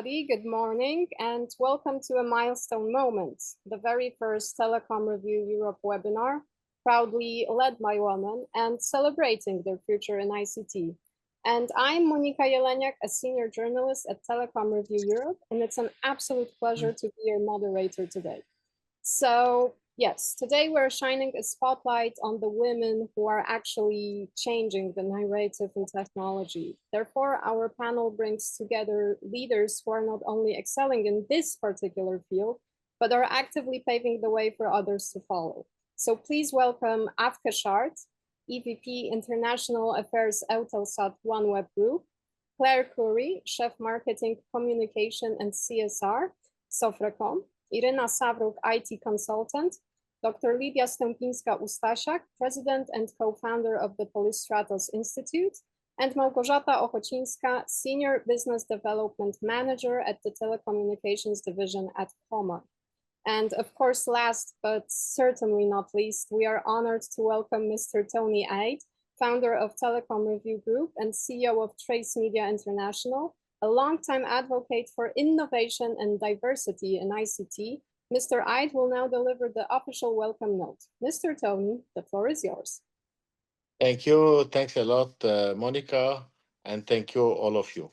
everybody. Good morning and welcome to a milestone moment, the very first Telecom Review Europe webinar, proudly led by women and celebrating their future in ICT. And I'm Monika Jeleniak, a senior journalist at Telecom Review Europe, and it's an absolute pleasure to be your moderator today. So yes, today we're shining a spotlight on the women who are actually changing the narrative in technology. Therefore, our panel brings together leaders who are not only excelling in this particular field, but are actively paving the way for others to follow. So please welcome Afke Schaart, EVP International Affairs Eutelsat OneWeb Group, Clarie Khoury, Chef Marketing Communication and CSR, Sofrecom, Iryna Savruk, IT consultant, Dr. Lidia Stepinska Ustasiak, president and co-founder of the Polystratos Institute, and Małgorzata Ochoćińska, senior business development manager at the telecommunications division at Comar. And of course, last but certainly not least, we are honored to welcome Mr. Tony Eid, founder of Telecom Review Group and CEO of Trace Media International, a longtime advocate for innovation and diversity in ICT. Mr. Eid will now deliver the official welcome note. Mr. Tony, the floor is yours. Thank you. Thanks a lot, Monica, and thank you, all of you.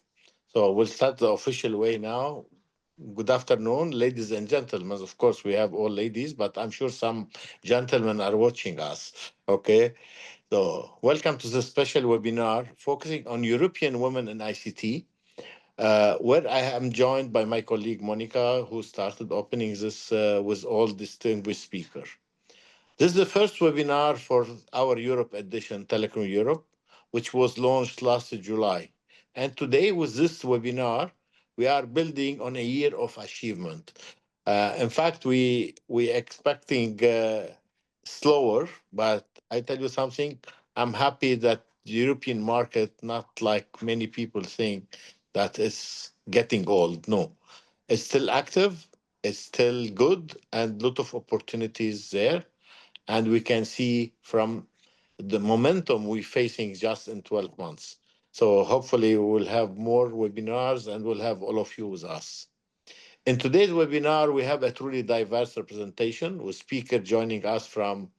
So we'll start the official way now. Good afternoon, ladies and gentlemen. Of course, we have all ladies, but I'm sure some gentlemen are watching us. Okay. So welcome to this special webinar focusing on European women in ICT. Where I am joined by my colleague Monica, who started opening this with all distinguished speakers. This is the first webinar for our Europe edition, Telecom Europe, which was launched last July. And today, with this webinar, we are building on a year of achievement. In fact, we expecting slower, but I tell you something, I'm happy that the European market, not like many people think, that is getting old. No, it's still active, it's still good, and a lot of opportunities there. And we can see from the momentum we're facing just in 12 months. So hopefully we will have more webinars and we'll have all of you with us. In today's webinar, we have a truly diverse representation with speakers joining us from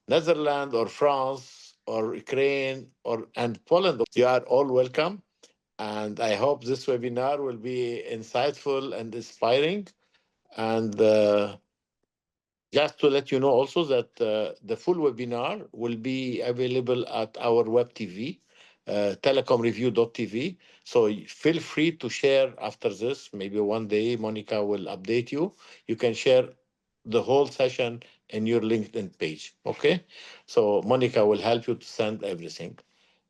Netherlands or France or Ukraine and Poland. You are all welcome. And I hope this webinar will be insightful and inspiring. And just to let you know also that the full webinar will be available at our web TV, telecomreview.tv. So feel free to share after this. Maybe one day Monica will update you. You can share the whole session in your LinkedIn page. Okay. So Monica will help you to send everything.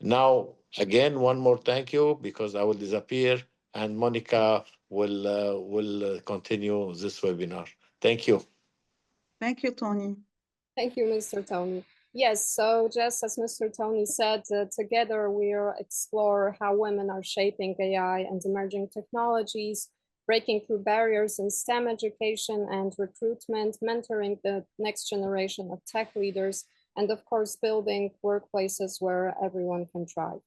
Now, again, one more thank you because I will disappear and Monica will continue this webinar. Thank you. Thank you, Tony. Thank you, Mr. Tony. Yes, so just as Mr. Tony said, together we'll explore how women are shaping AI and emerging technologies, breaking through barriers in STEM education and recruitment, mentoring the next generation of tech leaders, and of course, building workplaces where everyone can thrive.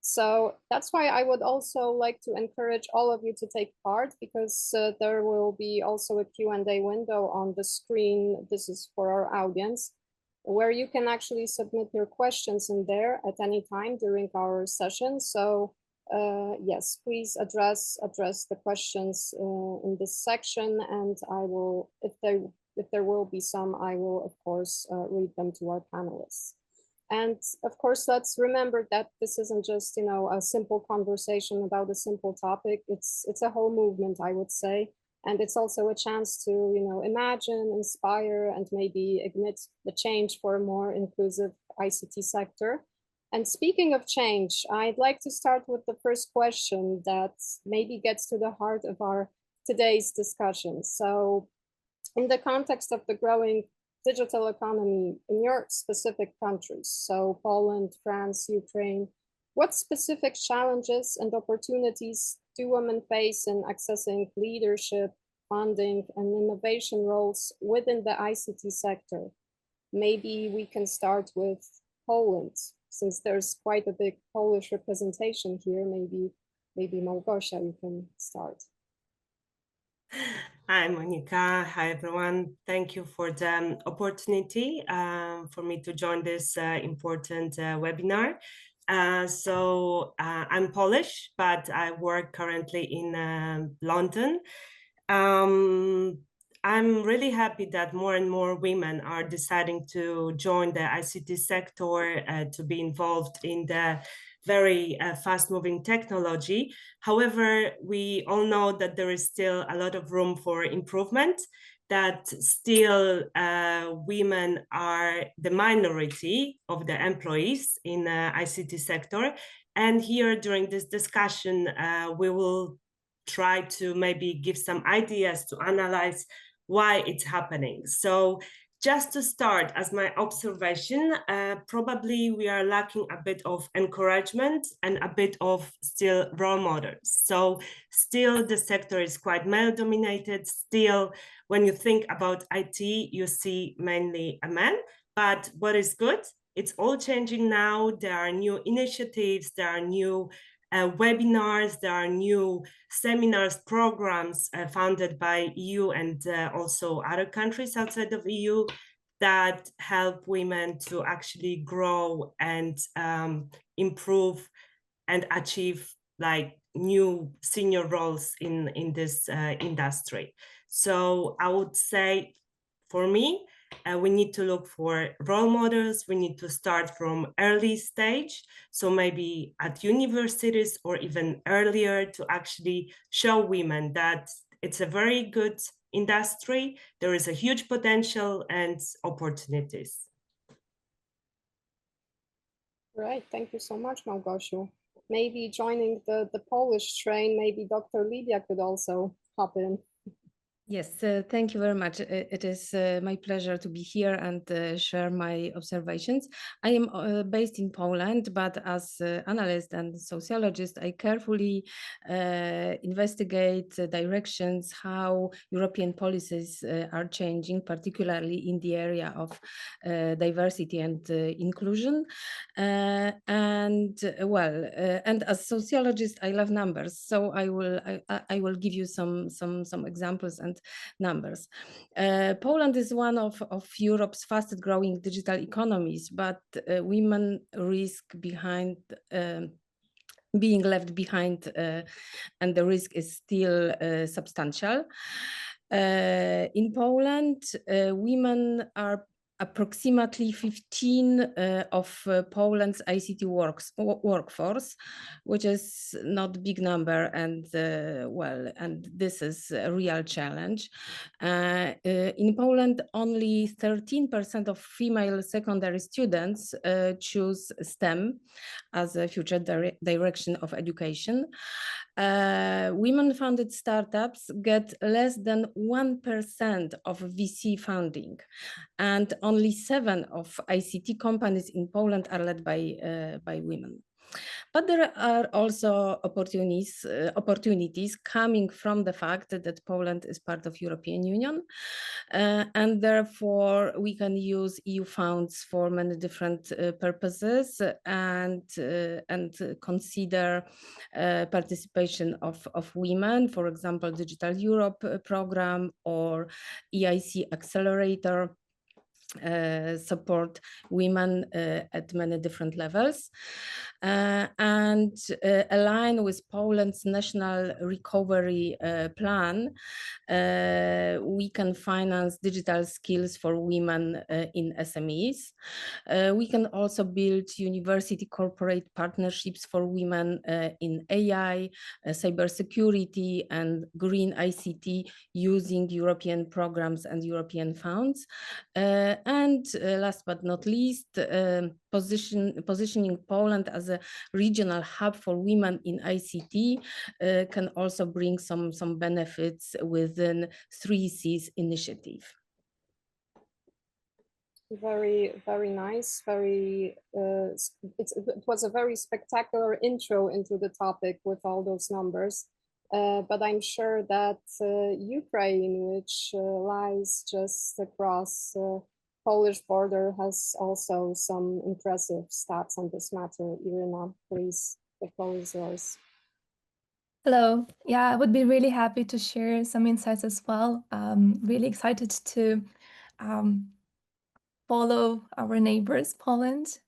So that's why I would also like to encourage all of you to take part because there will be also a Q&A window on the screen. This is for our audience, where you can actually submit your questions in there at any time during our session. So yes, please address the questions in this section, and I will, if there will be some, I will of course read them to our panelists. And of course, let's remember that this isn't just, you know, a simple conversation about a simple topic. It's a whole movement, I would say. And it's also a chance to, you know, imagine, inspire, and maybe ignite the change for a more inclusive ICT sector. And speaking of change, I'd like to start with the first question that maybe gets to the heart of our today's discussion. So in the context of the growing digital economy in your specific countries, so Poland, France, Ukraine, what specific challenges and opportunities do women face in accessing leadership, funding, and innovation roles within the ICT sector? Maybe we can start with Poland, since there's quite a big Polish representation here. Maybe Małgosia, you can start. Hi, Monica. Hi, everyone. Thank you for the opportunity for me to join this important webinar. I'm Polish, but I work currently in London. I'm really happy that more and more women are deciding to join the ICT sector, to be involved in the very fast-moving technology. However, we all know that there is still a lot of room for improvement, that still women are the minority of the employees in the ICT sector. And here during this discussion, we will try to maybe give some ideas to analyze why it's happening. So just to start, as my observation, probably we are lacking a bit of encouragement and a bit of still role models. So still the sector is quite male dominated. Still, when you think about IT, you see mainly a man, but what is good, it's all changing now. There are new initiatives, there are new webinars, there are new seminars, programs funded by EU and also other countries outside of EU that help women to actually grow and improve and achieve like new senior roles in this industry. So I would say, for me, we need to look for role models. We need to start from early stage. So maybe at universities or even earlier to actually show women that it's a very good industry. There is a huge potential and opportunities. Right, thank you so much, Małgosiu. Maybe joining the Polish train, maybe Dr. Lidia could also hop in. Yes, thank you very much. It is my pleasure to be here and share my observations. I am based in Poland, but as analyst and sociologist, I carefully investigate directions how European policies are changing, particularly in the area of diversity and inclusion. And as sociologist, I love numbers, so I will give you some examples and numbers. Poland is one of Europe's fastest growing digital economies, but women risk behind being left behind, and the risk is still substantial. In Poland, women are approximately 15 of Poland's ICT workforce, which is not a big number, and and this is a real challenge. In Poland, only 13% of female secondary students choose STEM as a future direction of education. Women-funded startups get less than 1% of VC funding, and only 7 of ICT companies in Poland are led by women. But there are also opportunities coming from the fact that Poland is part of European Union, and therefore we can use EU funds for many different purposes and consider participation of women, for example, Digital Europe program or EIC Accelerator. Support women at many different levels, and align with Poland's national recovery plan. We can finance digital skills for women in SMEs. We can also build university corporate partnerships for women in AI, cybersecurity, and green ICT using European programs and European funds. And last but not least, positioning Poland as a regional hub for women in ICT can also bring some benefits within 3Cs initiative. Very, very nice. It was a very spectacular intro into the topic with all those numbers. But I'm sure that Ukraine, which lies just across Polish border, has also some impressive stats on this matter. Iryna, please, the floor is yours. Hello. Yeah, I would be really happy to share some insights as well. Really excited to follow our neighbors, Poland,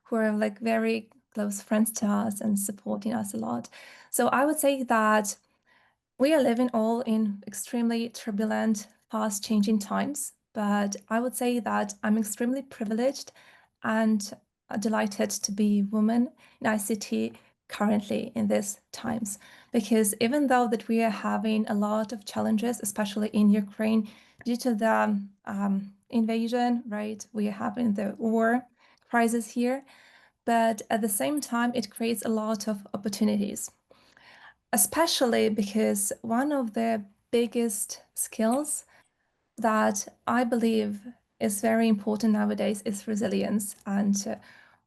who are like very close friends to us and supporting us a lot. So I would say that we are living all in extremely turbulent, fast changing times, but I would say that I'm extremely privileged and delighted to be a woman in ICT currently in these times, because even though that we are having a lot of challenges, especially in Ukraine, due to the invasion, right? We are having the war crisis here, but at the same time, it creates a lot of opportunities, especially because one of the biggest skills that I believe is very important nowadays is resilience. And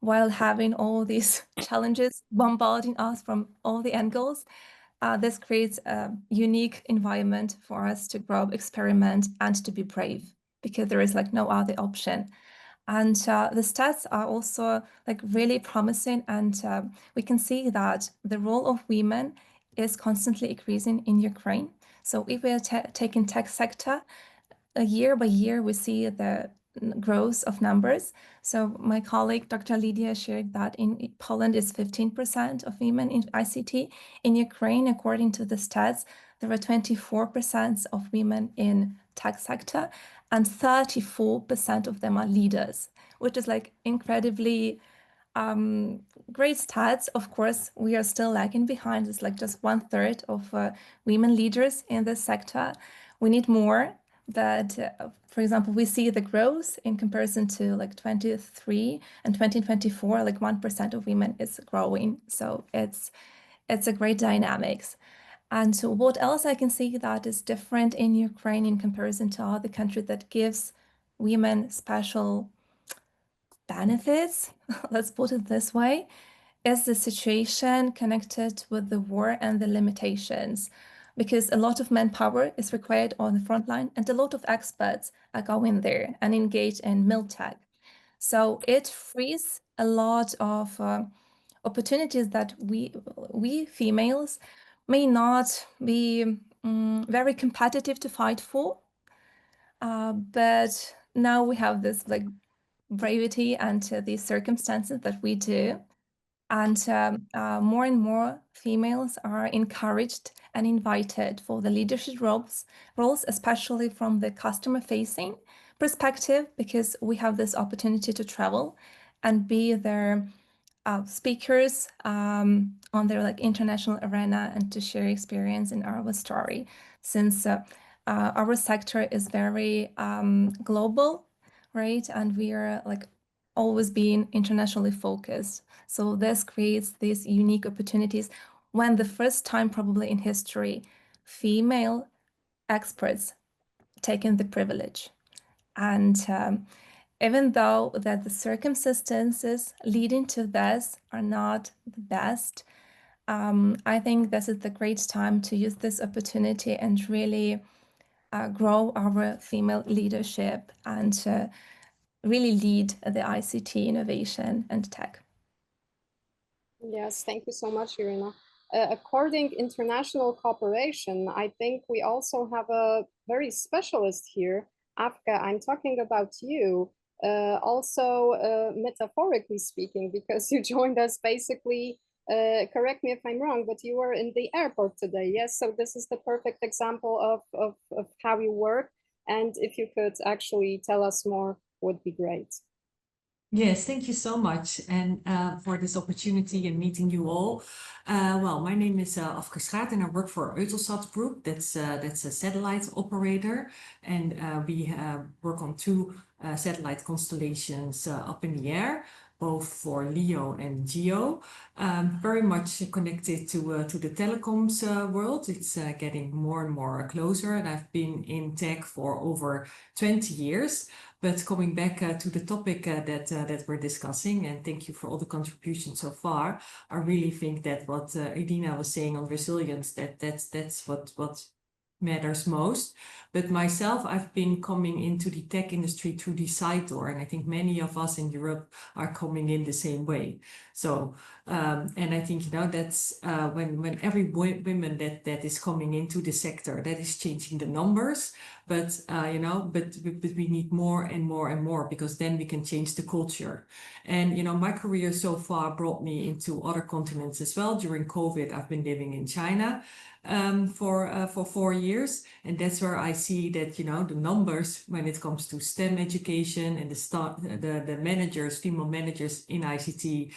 while having all these challenges bombarding us from all the angles, this creates a unique environment for us to grow, experiment, and to be brave, because there is like no other option. And the stats are also like really promising, and we can see that the role of women is constantly increasing in Ukraine. So if we are taking tech sector, year by year, we see the growth of numbers. So my colleague, Dr. Lidia, shared that in Poland is 15% of women in ICT. In Ukraine, according to the stats, there are 24% of women in tech sector, and 34% of them are leaders, which is like incredibly great stats. Of course, we are still lagging behind. It's like just 1/3 of women leaders in this sector. We need more. But for example, we see the growth in comparison to like 23 and 2024, like 1% of women is growing. So it's a great dynamics. And so what else I can see that is different in Ukraine in comparison to other countries that gives women special benefits, let's put it this way, is the situation connected with the war and the limitations, because a lot of manpower is required on the front line and a lot of experts are going there and engage in miltech. So it frees a lot of opportunities that we females may not be very competitive to fight for. But now we have this like bravery and these circumstances that we do. And more and more females are encouraged and invited for the leadership roles, especially from the customer-facing perspective, because we have this opportunity to travel and be their speakers on their like international arena and to share experience in our story, since our sector is very global, right? And we are like always being internationally focused. So this creates these unique opportunities when the first time probably in history, female experts taken the privilege. And even though that the circumstances leading to this are not the best, I think this is the great time to use this opportunity and really grow our female leadership and really lead the ICT innovation and tech. Yes, thank you so much, Iryna. According international cooperation, I think we also have a very specialist here. Afke, I'm talking about you, also metaphorically speaking, because you joined us basically, correct me if I'm wrong, but you were in the airport today, yes? So this is the perfect example of how you work. And if you could actually tell us more, would be great. Yes, thank you so much, and for this opportunity and meeting you all. Well, my name is Afke Schaart, and I work for Eutelsat Group. That's a satellite operator, and we work on two satellite constellations up in the air, both for LEO and GEO. Very much connected to the telecoms world. It's getting more and more closer, and I've been in tech for over 20 years. But coming back to the topic that we're discussing, and thank you for all the contributions so far, I really think that what Iryna was saying on resilience, that's what matters most. But myself, I've been coming into the tech industry through the side door, and I think many of us in Europe are coming in the same way. So, and I think, you know, that's when every woman that is coming into the sector, that is changing the numbers. But you know, but we need more and more and more, because then we can change the culture. And you know, my career so far brought me into other continents as well. During COVID, I've been living in China for 4 years, and that's where I see that, you know, the numbers when it comes to STEM education and the managers, female managers in ICT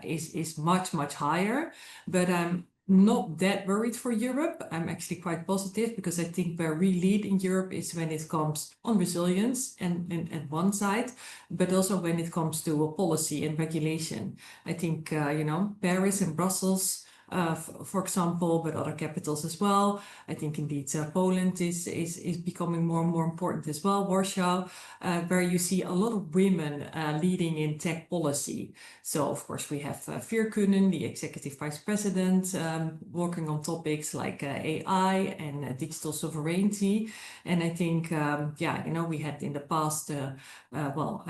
is much higher. But I'm not that worried for Europe. I'm actually quite positive, because I think where we lead in Europe is when it comes on resilience and at one side, but also when it comes to a policy and regulation. I think you know, Paris and Brussels, for example, but other capitals as well. I think indeed Poland is becoming more and more important as well. Warsaw, where you see a lot of women leading in tech policy. So of course we have Virkunen, the executive vice president, working on topics like AI and digital sovereignty. And I think, yeah, you know, we had in the past, well,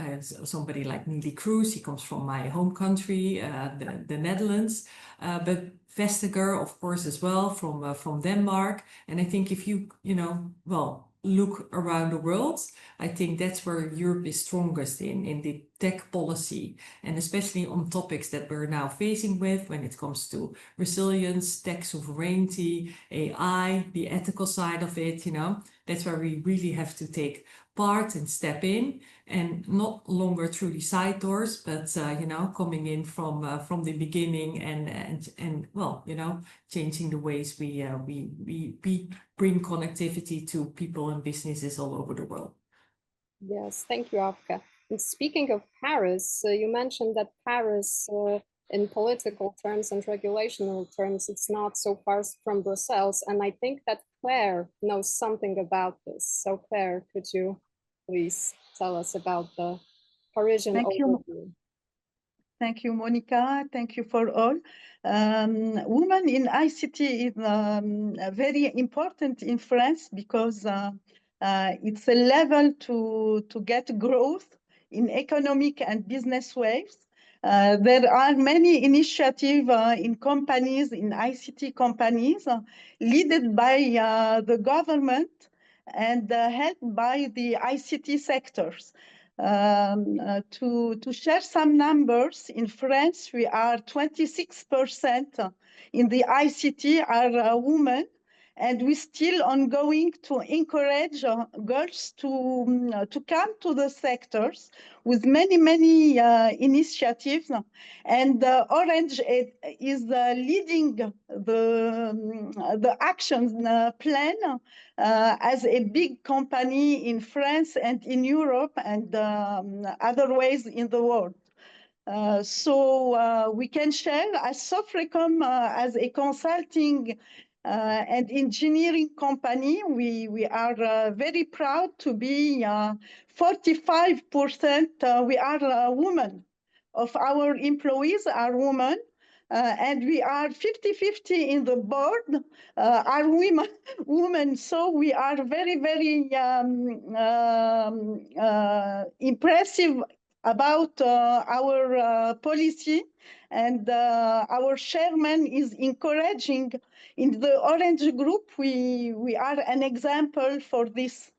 somebody like Neelie Kroes. He comes from my home country, the Netherlands, but Vestager, of course, as well from Denmark. And I think if you know, well, look around the world, I think that's where Europe is strongest in the tech policy, and especially on topics that we're now facing with when it comes to resilience, tech sovereignty, AI, the ethical side of it, you know, that's where we really have to take part and step in, and not longer through the side doors, but you know, coming in from the beginning and well, you know, changing the ways we bring connectivity to people and businesses all over the world. Yes, thank you, Afke. And speaking of Paris, you mentioned that Paris, in political terms and regulational terms, it's not so far from Brussels. And I think that Claire knows something about this. So Claire, could you please tell us about the Parisian overview? Thank you, Monica. Thank you for all. Women in ICT is very important in France, because it's a level to get growth in economic and business waves. There are many initiatives in companies, in ICT companies, led by the government and helped by the ICT sectors. To share some numbers, in France, we are 26% in the ICT are women, and we still ongoing to encourage girls to come to the sectors with many initiatives. And Orange is leading the action plan as a big company in France and in Europe and other ways in the world. So we can share as Sofrecom, as a consulting and engineering company, we are very proud to be 45%. We are women. Of our employees are women. And we are 50-50 in the board, are women. So we are very impressive about our policy, and our chairman is encouraging. In the Orange Group, we are an example for this.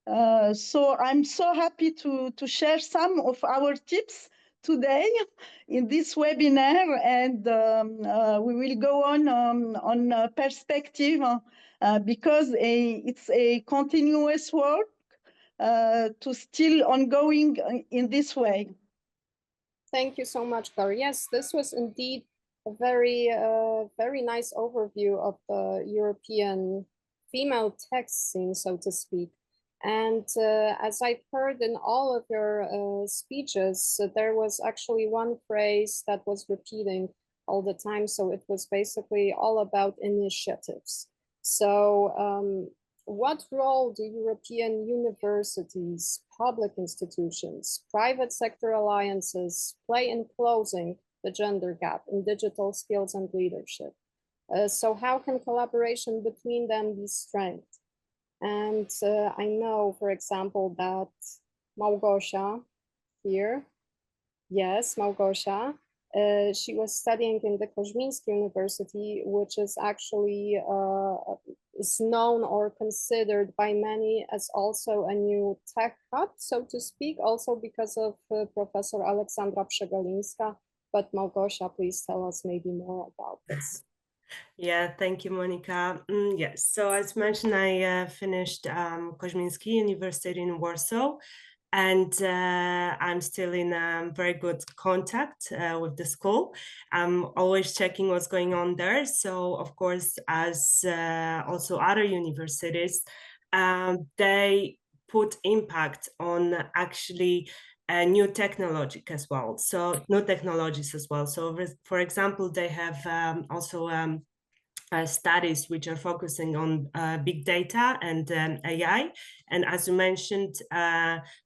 So I'm so happy to share some of our tips today in this webinar, and we will go on perspective because it's a continuous work to still ongoing in this way. Thank you so much, Clarie. Yes, this was indeed a very nice overview of the European female tech scene, so to speak. And as I've heard in all of your speeches, there was actually one phrase that was repeating all the time. So it was basically all about initiatives. So what role do European universities, public institutions, private sector alliances play in closing the gender gap in digital skills and leadership? So how can collaboration between them be strength? And I know, for example, that Małgosia here, yes, Małgosia, she was studying in the Koźmiński University, which is actually is known or considered by many as also a new tech hub, so to speak, also because of Professor Aleksandra Przegalińska. But Małgosia, please tell us maybe more about this. Yeah, thank you, Monica. Yes, so as mentioned, I finished Koźmiński University in Warsaw, and I'm still in very good contact with the school. I'm always checking what's going on there. So, of course, as also other universities, they put impact on actually new technology as well. So new technologies as well. So, for example, they have also studies which are focusing on big data and AI. And as you mentioned,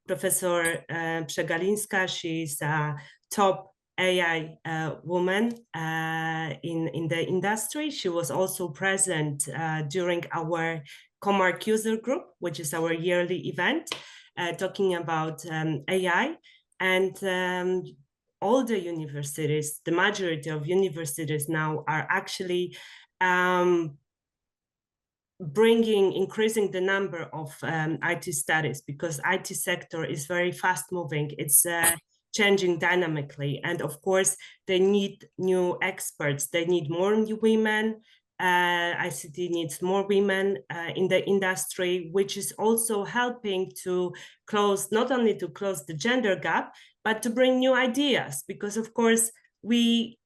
Professor Przegalińska, she's a top AI woman in the industry. She was also present during our Comarch user group, which is our yearly event, talking about AI. And all the universities, the majority of universities now are actually increasing the number of IT studies, because IT sector is very fast moving. It's changing dynamically. And of course, they need new experts. They need more new women. ICT needs more women in the industry, which is also helping to close, not only to close the gender gap, but to bring new ideas, because of course, we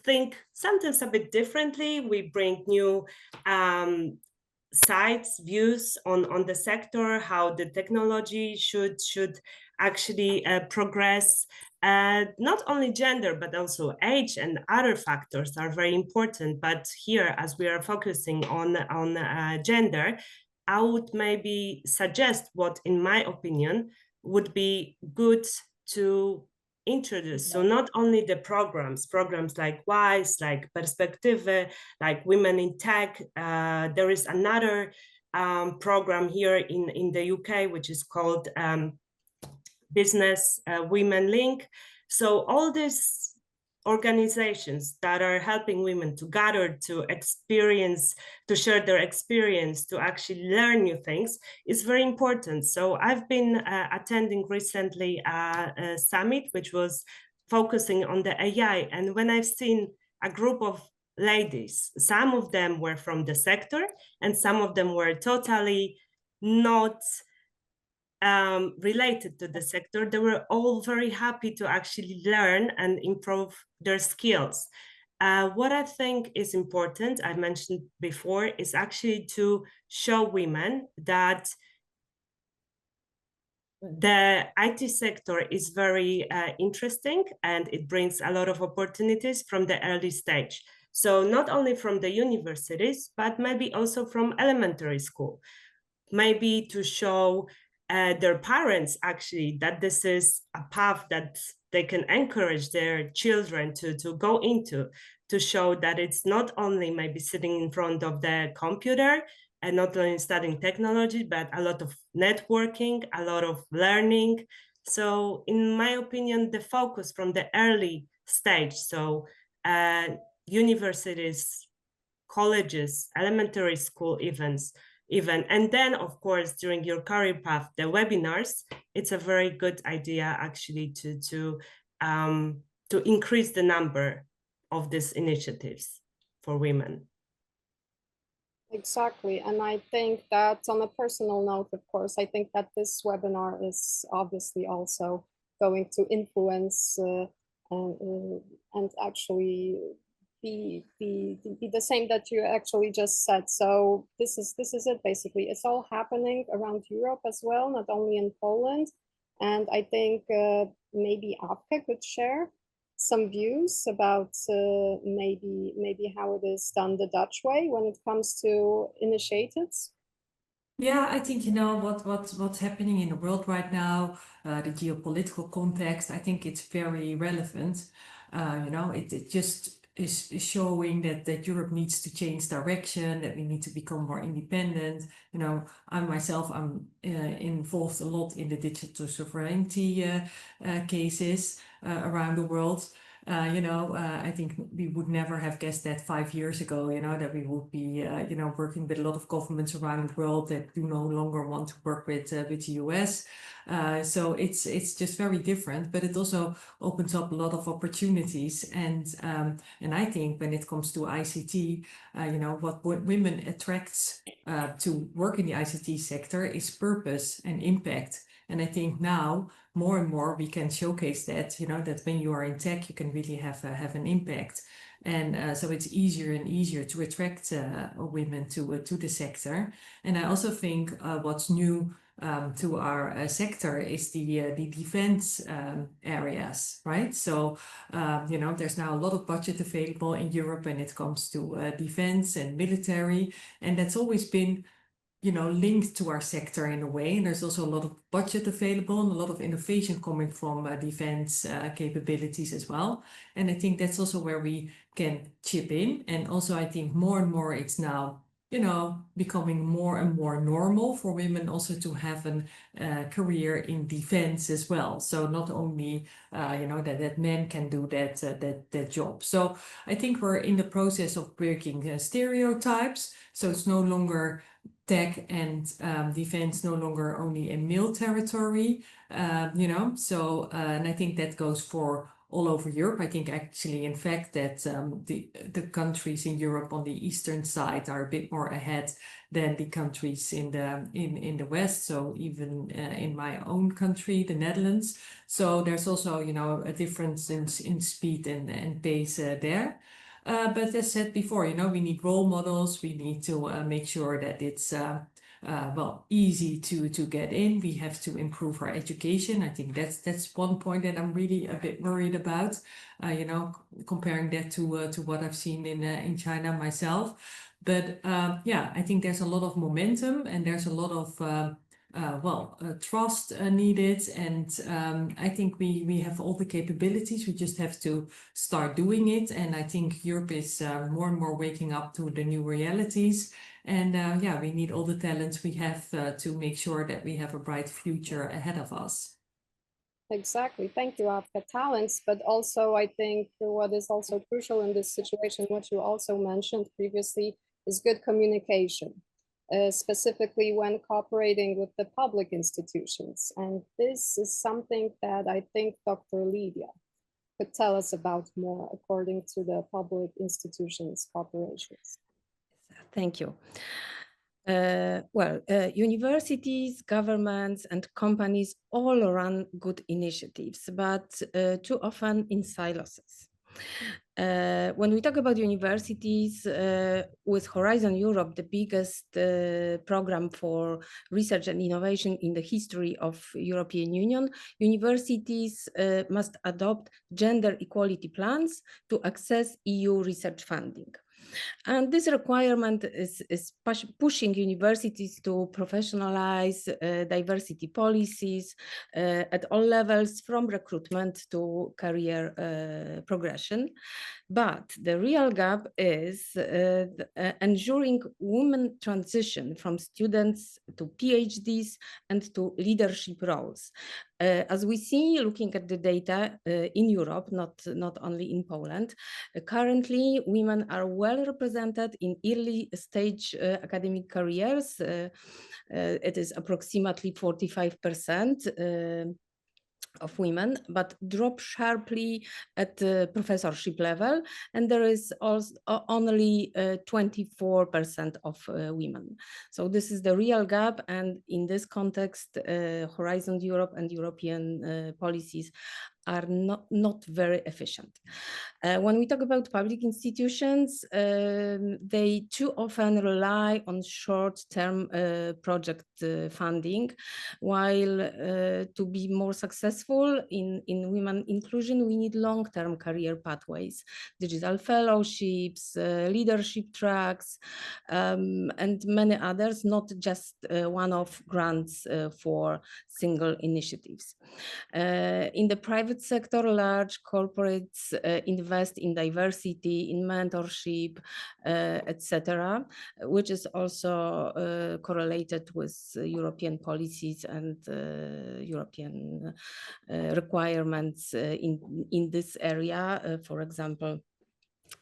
think sometimes a bit differently. We bring new sides, views on the sector, how the technology should actually progress. Not only gender, but also age and other factors are very important. But here, as we are focusing on gender, I would maybe suggest what, in my opinion, would be good to introduce. So not only the programs like WISE, like Perspektywy, like Women in Tech. There is another program here in the UK, which is called Business Women Link. So all these organizations that are helping women to gather, to experience, to share their experience, to actually learn new things is very important. So I've been attending recently a summit which was focusing on the AI. And when I've seen a group of ladies, some of them were from the sector and some of them were totally not related to the sector, they were all very happy to actually learn and improve their skills. What I think is important, I mentioned before, is actually to show women that the IT sector is very interesting and it brings a lot of opportunities from the early stage. So not only from the universities, but maybe also from elementary school, maybe to show their parents actually that this is a path that they can encourage their children to go into, to show that it's not only maybe sitting in front of the computer and not only studying technology, but a lot of networking, a lot of learning. So in my opinion, the focus from the early stage, so universities, colleges, elementary school events, and then of course during your career path, the webinars, it's a very good idea actually to increase the number of these initiatives for women. Exactly, and I think that on a personal note, of course, I think that this webinar is obviously also going to influence and actually be the same that you actually just said. So this is it basically. It's all happening around Europe as well, not only in Poland. And I think maybe Afke could share some views about maybe how it is done the Dutch way when it comes to initiatives. Yeah, I think, you know, what's happening in the world right now, the geopolitical context, I think it's very relevant. You know, it just is showing that Europe needs to change direction, that we need to become more independent. You know, I myself, I'm involved a lot in the digital sovereignty cases around the world. You know, I think we would never have guessed that 5 years ago, you know, that we would be, you know, working with a lot of governments around the world that do no longer want to work with the US. So it's just very different, but it also opens up a lot of opportunities. And I think when it comes to ICT, you know, what women attracts to work in the ICT sector is purpose and impact. And I think now more and more we can showcase that, you know, that when you are in tech, you can really have an impact. And so it's easier and easier to attract women to the sector. And I also think what's new to our sector is the defense areas, right? So, you know, there's now a lot of budget available in Europe when it comes to defense and military, and that's always been, you know, linked to our sector in a way. And there's also a lot of budget available and a lot of innovation coming from defense capabilities as well. And I think that's also where we can chip in. And also I think more and more it's now, you know, becoming more and more normal for women also to have a career in defense as well. So not only, you know, that men can do that job. So I think we're in the process of breaking stereotypes. So it's no longer tech and defense no longer only in male territory, you know, so and I think that goes for all over Europe. I think actually, in fact, that the countries in Europe on the eastern side are a bit more ahead than the countries in the west. So even in my own country, the Netherlands. So there's also, you know, a difference in speed and pace there. But as said before, you know, we need role models. We need to make sure that it's well, easy to get in. We have to improve our education. I think that's one point that I'm really a bit worried about. You know, comparing that to what I've seen in China myself. But yeah, I think there's a lot of momentum and there's a lot of trust needed, and I think we have all the capabilities. We just have to start doing it, and I think Europe is more and more waking up to the new realities. And yeah, we need all the talents we have to make sure that we have a bright future ahead of us. Exactly. Thank you, Afke. Talents, but also I think what is also crucial in this situation, what you also mentioned previously, is good communication. Specifically when cooperating with the public institutions. And this is something that I think Dr. Lidia could tell us about more according to the public institutions corporations. Thank you. Universities, governments, and companies all run good initiatives, but too often in silos. When we talk about universities, with Horizon Europe, the biggest program for research and innovation in the history of European Union, universities must adopt gender equality plans to access EU research funding. And this requirement is pushing universities to professionalize diversity policies at all levels, from recruitment to career progression. But the real gap is ensuring women transition from students to PhDs and to leadership roles. As we see, looking at the data in Europe, not only in Poland, currently women are well represented in early stage academic careers. It is approximately 45% of women, but drop sharply at the professorship level, and there is also only 24% of women. So this is the real gap, and in this context, Horizon Europe and European policies are not very efficient. When we talk about public institutions, they too often rely on short-term project funding, while to be more successful in women inclusion, we need long-term career pathways, digital fellowships, leadership tracks, and many others, not just one-off grants for single initiatives. In the private private sector, large corporates invest in diversity, in mentorship, etc., which is also correlated with European policies and European requirements in this area, for example,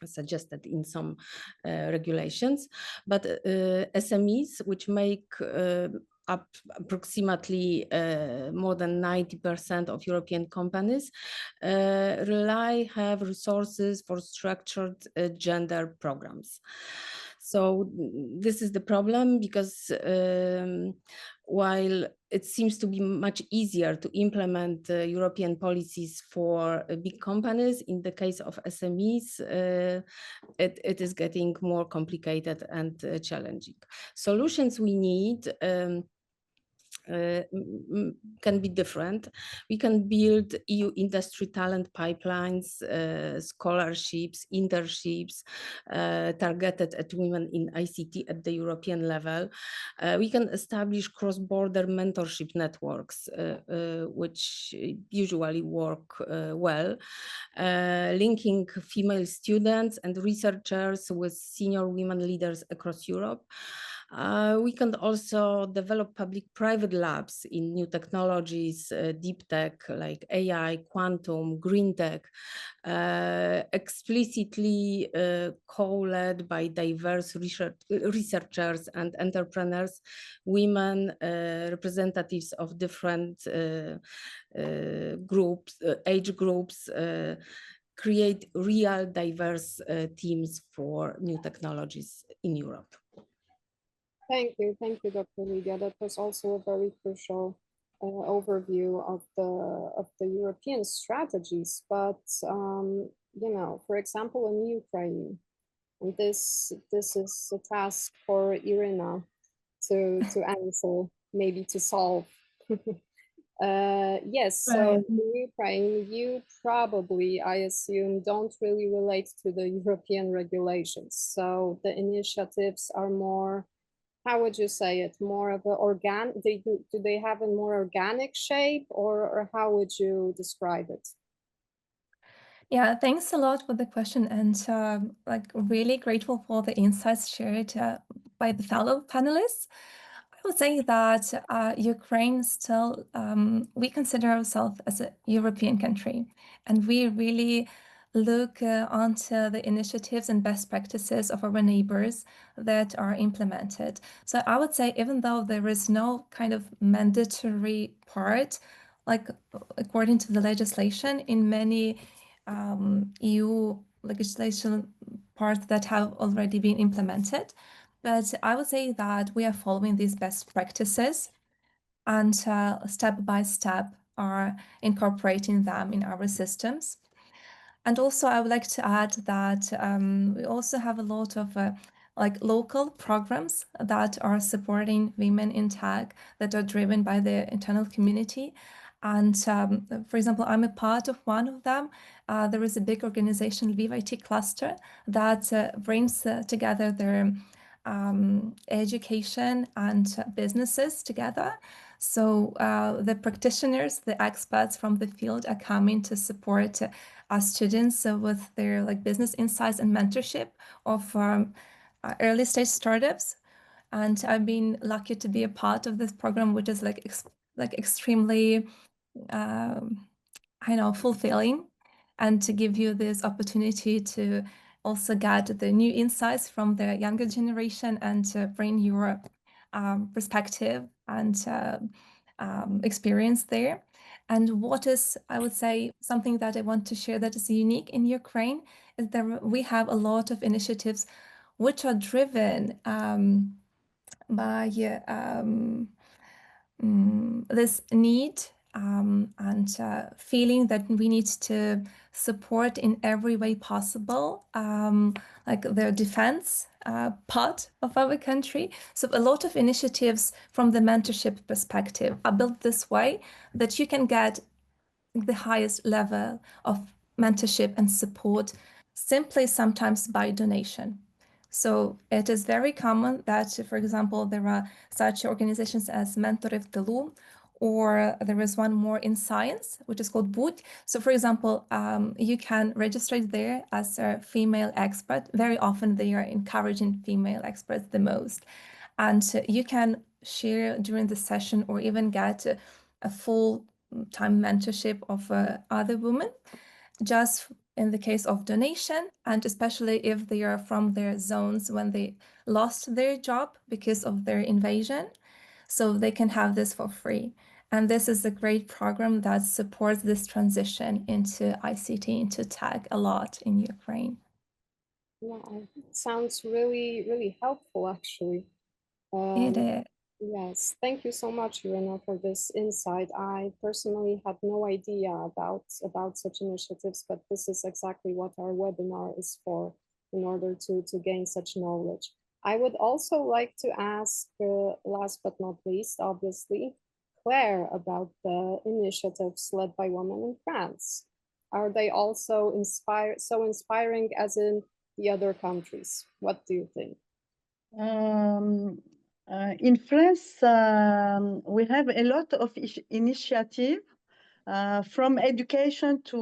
suggested in some regulations. But SMEs, which make up approximately more than 90% of European companies, have resources for structured gender programs. So this is the problem, because while it seems to be much easier to implement European policies for big companies, in the case of SMEs, it is getting more complicated and challenging. Solutions we need can be different. We can build EU industry talent pipelines, scholarships, internships targeted at women in ICT at the European level. We can establish cross-border mentorship networks, which usually work well, linking female students and researchers with senior women leaders across Europe. We can also develop public-private labs in new technologies, deep tech like AI, quantum, green tech, explicitly co-led by diverse researchers and entrepreneurs, women, representatives of different groups, age groups, create real diverse teams for new technologies in Europe. Thank you, Dr. Lidia. That was also a very crucial overview of the European strategies. But you know, for example, in Ukraine, and this is a task for Iryna to answer, maybe to solve. Yes, so in Ukraine, you probably, I assume, don't really relate to the European regulations. So the initiatives are more, how would you say it, more of an organic, do they have a more organic shape, or how would you describe it? Yeah, thanks a lot for the question, and like really grateful for the insights shared by the fellow panelists. I would say that Ukraine still, we consider ourselves as a European country, and we really look onto the initiatives and best practices of our neighbors that are implemented. So I would say, even though there is no kind of mandatory part, like according to the legislation, in many EU legislation parts that have already been implemented, but I would say that we are following these best practices and step by step are incorporating them in our systems. And also, I would like to add that we also have a lot of like local programs that are supporting women in tech, that are driven by the internal community. And for example, I'm a part of one of them. There is a big organization, Lviv IT Cluster, that brings together their education and businesses together. So the practitioners, the experts from the field are coming to support our students with their like business insights and mentorship of early stage startups. And I've been lucky to be a part of this program, which is like extremely, I know, fulfilling, and to give you this opportunity to also get the new insights from the younger generation and to bring your perspective and experience there. And what is, I would say, something that I want to share that is unique in Ukraine is that we have a lot of initiatives which are driven by this need and feeling that we need to support in every way possible, like the defense part of our country. So a lot of initiatives from the mentorship perspective are built this way that you can get the highest level of mentorship and support simply sometimes by donation. So it is very common that, for example, there are such organizations as Mentory в Тилу or there is one more in science, which is called BUT. So for example, you can register there as a female expert. Very often they are encouraging female experts the most. And you can share during the session or even get a full-time mentorship of other women, just in the case of donation, and especially if they are from their zones when they lost their job because of their invasion. So they can have this for free. And this is a great program that supports this transition into ICT, into tech a lot in Ukraine. Yeah, it sounds really, really helpful, actually. It is. Yes, thank you so much, Iryna, for this insight. I personally had no idea about such initiatives, but this is exactly what our webinar is for, in order to gain such knowledge. I would also like to ask, last but not least, obviously, Claire, about the initiatives led by women in France. Are they also inspiring as in the other countries? What do you think? In France, we have a lot of initiative from education to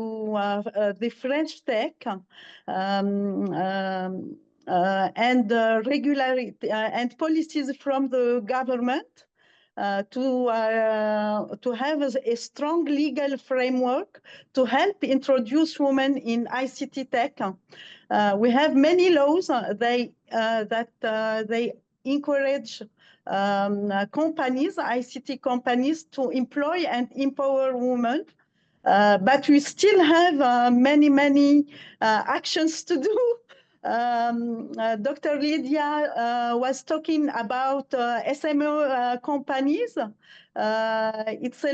the French tech and regularity and policies from the government to have a strong legal framework to help introduce women in ICT tech. We have many laws that they encourage companies, ICT companies, to employ and empower women. But we still have many actions to do. Dr. Lidia was talking about SME companies. It's a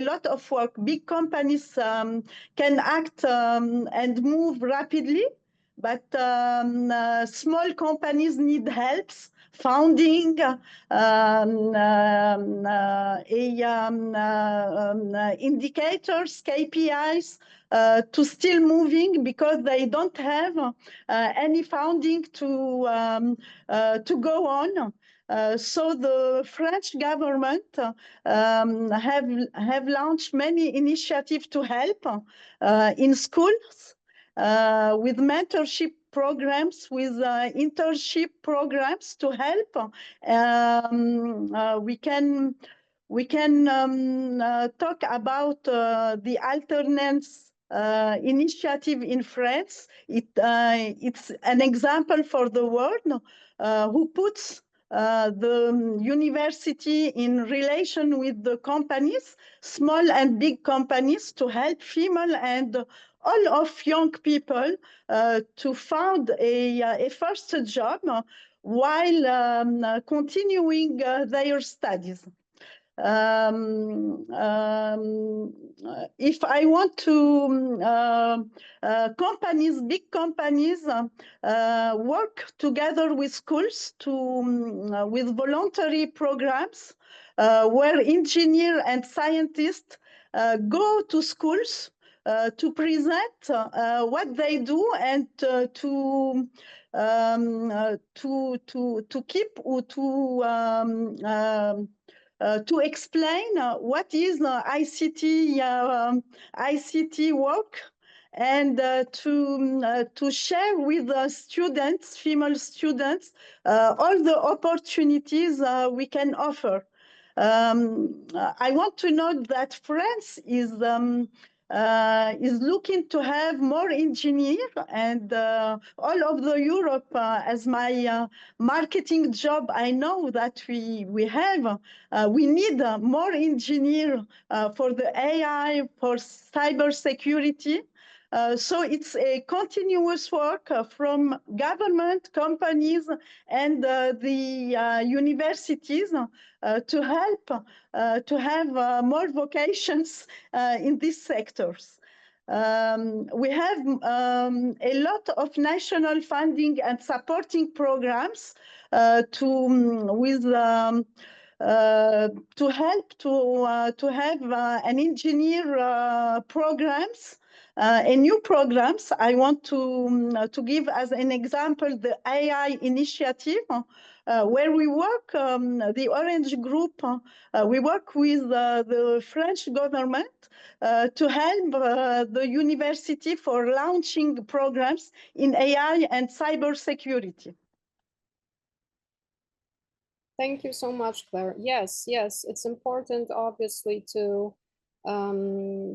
lot of work. Big companies can act and move rapidly, but small companies need help, funding, indicators, KPIs, to still moving because they don't have any funding to go on. So the French government have launched many initiatives to help in schools with mentorship programs, with internship programs to help. We can talk about the alternance initiative in France. It's an example for the world who puts the university in relation with the companies, small and big companies, to help female and all of young people to find a first job while continuing their studies. If I want to, companies, big companies, work together with schools to with voluntary programs where engineers and scientists go to schools to present what they do and to keep or to explain what is ICT work, and to share with the students, female students, all the opportunities we can offer. I want to note that France is looking to have more engineers, and all of the Europe, as my marketing job, I know that we need more engineers for the AI, for cybersecurity. So it's a continuous work from government, companies, and the universities to help to have more vocations in these sectors. We have a lot of national funding and supporting programs to help to have an engineer programs and new programs. I want to give as an example the AI initiative, where we work, the Orange Group, we work with the French government to help the university for launching programs in AI and cybersecurity. Thank you so much, Claire. Yes, it's important, obviously, to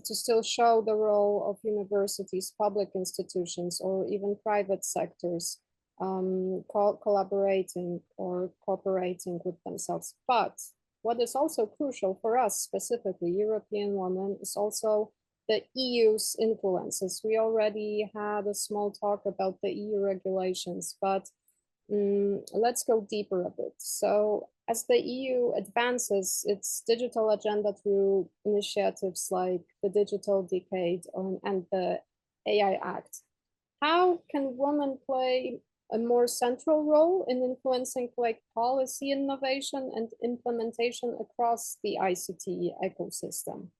still show the role of universities, public institutions, or even private sectors collaborating or cooperating with themselves. But what is also crucial for us, specifically European women, is also the EU's influences. We already had a small talk about the EU regulations, but let's go deeper a bit. So as the EU advances its digital agenda through initiatives like the Digital Decade and the AI Act, how can women play a more central role in influencing like policy innovation and implementation across the ICT ecosystem?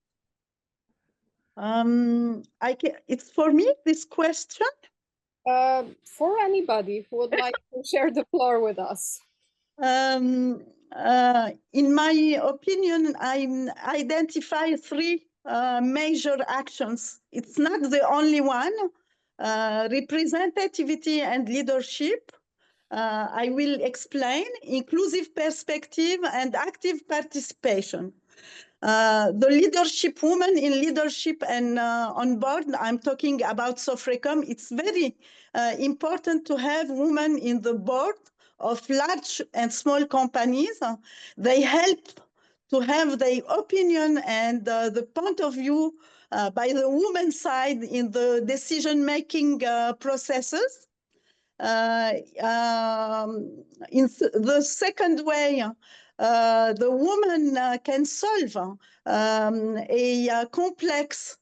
It's for me, this question. For anybody who would like to share the floor with us. In my opinion, I identify three major actions. It's not the only one. Representativity and leadership. I will explain inclusive perspective and active participation. The leadership, women in leadership and on board, I'm talking about Sofrecom. It's very important to have women in the board of large and small companies. They help to have their opinion and the point of view by the women's side in the decision-making processes. In the second way, the woman can solve a complex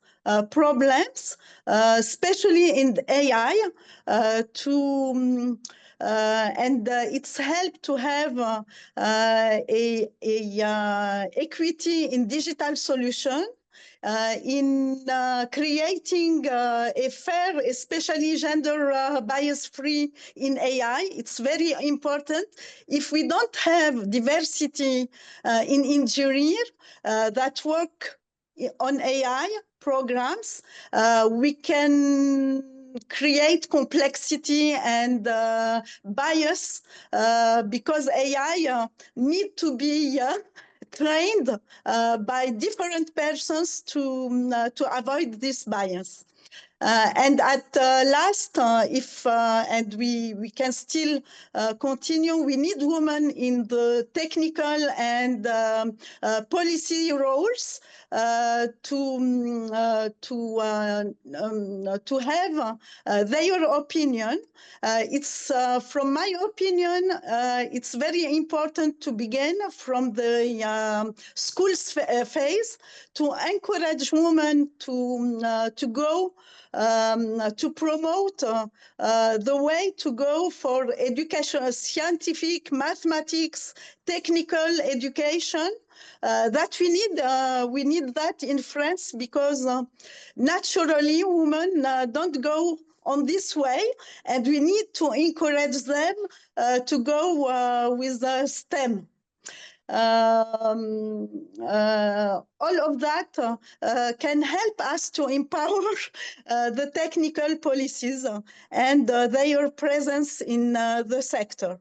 problems, especially in AI, and it's helped to have equity in digital solution, in creating a fair, especially gender bias-free in AI. It's very important. If we don't have diversity in engineers that work on AI programs, we can create complexity and bias because AI need to be trained by different persons to avoid this bias. And at last, and we can still continue, we need women in the technical and policy roles to have their opinion. It's from my opinion, it's very important to begin from the schools phase to encourage women to go to promote the way to go for education, scientific, mathematics, technical education. That we need that in France because naturally women don't go on this way, and we need to encourage them to go with the STEM. All of that can help us to empower the technical policies and their presence in the sector.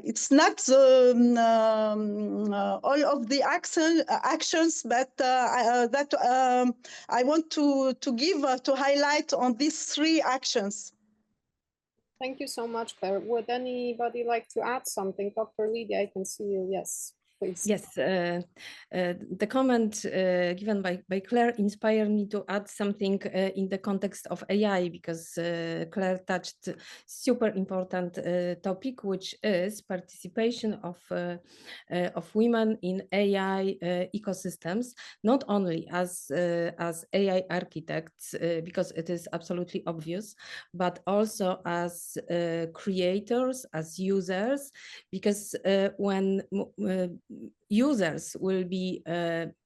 It's not all of the actions, but that I want to highlight on these three actions. Thank you so much, Claire. Would anybody like to add something? Dr. Lidia, I can see you. Yes, please. Yes, the comment given by Claire inspired me to add something in the context of AI, because Claire touched super important topic, which is participation of women in AI ecosystems, not only as AI architects, because it is absolutely obvious, but also as creators, as users, because when users will be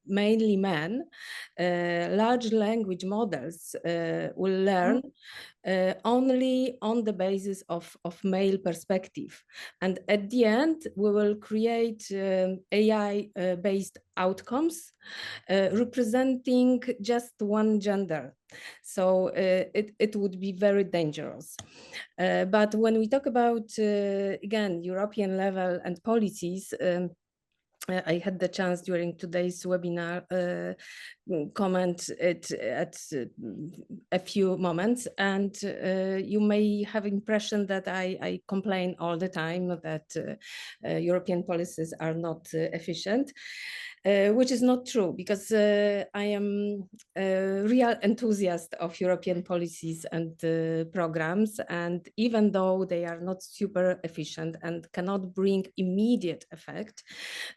mainly men, large language models will learn only on the basis of male perspective. And at the end, we will create AI-based outcomes representing just one gender. So it would be very dangerous. But when we talk about, again, European level and policies, I had the chance during today's webinar comment it at a few moments, and you may have impression that I complain all the time that European policies are not efficient. Which is not true, because I am a real enthusiast of European policies and programs, and even though they are not super efficient and cannot bring immediate effect,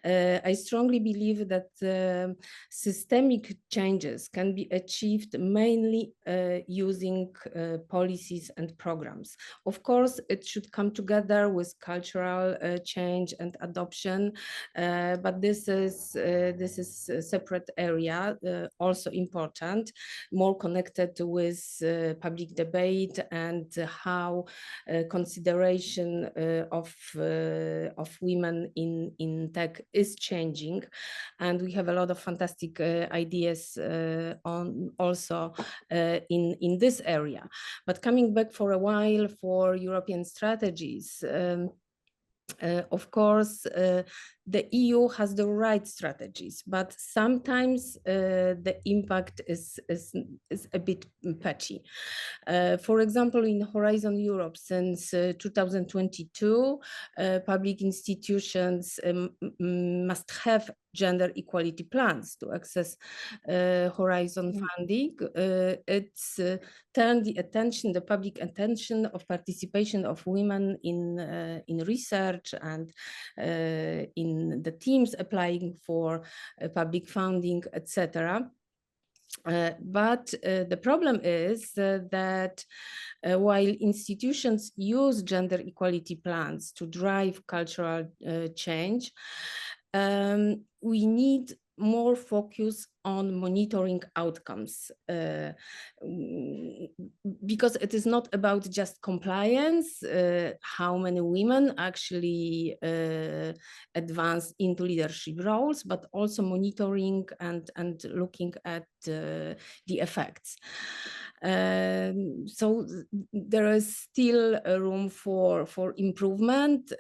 I strongly believe that systemic changes can be achieved mainly using policies and programs. Of course, it should come together with cultural change and adoption, but this is a separate area, also important, more connected with public debate and how consideration of women in tech is changing. And we have a lot of fantastic ideas on also in this area. But coming back for a while for European strategies, of course, the EU has the right strategies, but sometimes the impact is a bit patchy. For example, in Horizon Europe, since 2022, public institutions must have gender equality plans to access Horizon funding. It's turned the public attention of participation of women in research and in the teams applying for public funding, etc. But the problem is that while institutions use gender equality plans to drive cultural change, we need more focus on monitoring outcomes, because it is not about just compliance, how many women actually advance into leadership roles, but also monitoring and looking at the effects. So there is still a room for improvement.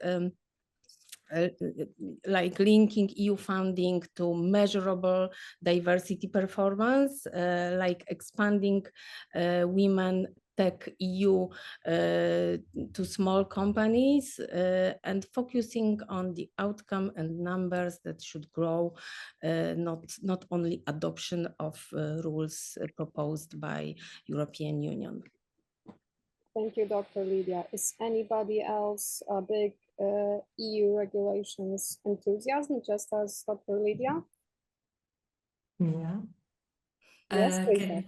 Like linking EU funding to measurable diversity performance, like expanding Women Tech EU to small companies, and focusing on the outcome and numbers that should grow, not only adoption of rules proposed by European Union. Thank you, Dr. Lidia. Is anybody else a big EU regulations enthusiasm, just as Dr. Lidia? Yeah. Yes, please.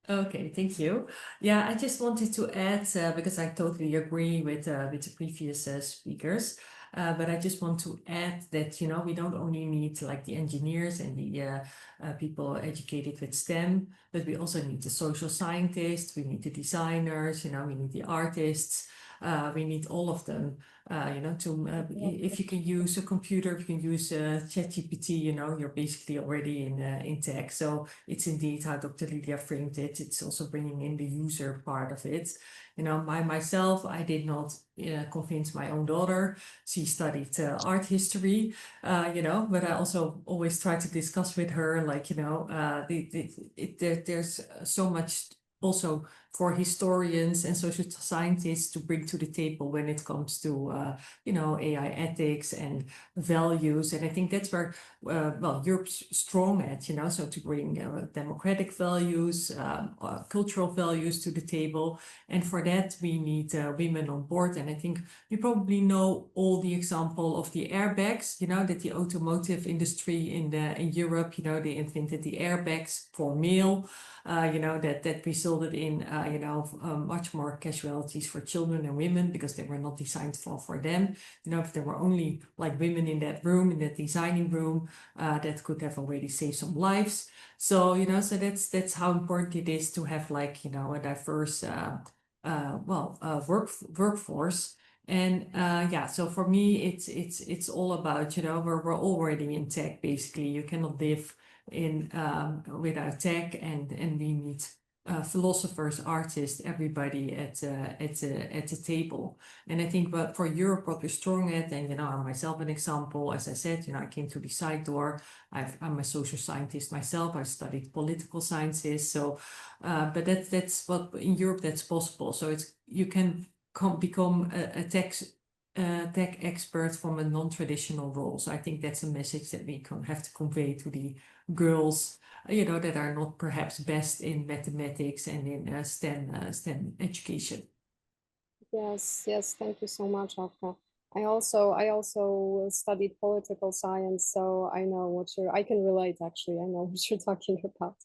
Okay, thank you. Yeah, I just wanted to add, because I totally agree with the previous speakers, but I just want to add that, you know, we don't only need like the engineers and the people educated with STEM, but we also need the social scientists, we need the designers, you know, we need the artists, we need all of them, you know, to if you can use a computer, if you can use ChatGPT, you know, you're basically already in tech. So it's indeed how Dr. Lidia framed it. It's also bringing in the user part of it. You know, myself, I did not convince my own daughter. She studied art history, you know, but I also always try to discuss with her, like, you know, there's so much also for historians and social scientists to bring to the table when it comes to, you know, AI ethics and values. And I think that's where, well, Europe's strong at, you know, so to bring democratic values, cultural values to the table. And for that, we need women on board. And I think you probably know all the example of the airbags, you know, that the automotive industry in Europe, you know, they invented the airbags for male, you know, that resulted in much more casualties for children and women because they were not designed for them. If there were only like women in that room, in that designing room, that could have already saved some lives. So, so that's how important it is to have like, a diverse, workforce. And so for me, it's all about, we're already in tech, basically. You cannot live without tech, and we need philosophers, artists, everybody at the table. And I think for Europe, what we're strong at, and myself an example, as I said, I came to the side door. I'm a social scientist myself. I studied political sciences. So, but that's what in Europe that's possible. So you can become a tech expert from a non-traditional role. So I think that's a message that we have to convey to the girls, that are not perhaps best in mathematics and in STEM education. Yes, thank you so much, Afke. I also studied political science, so I know I can relate actually, I know what you're talking about.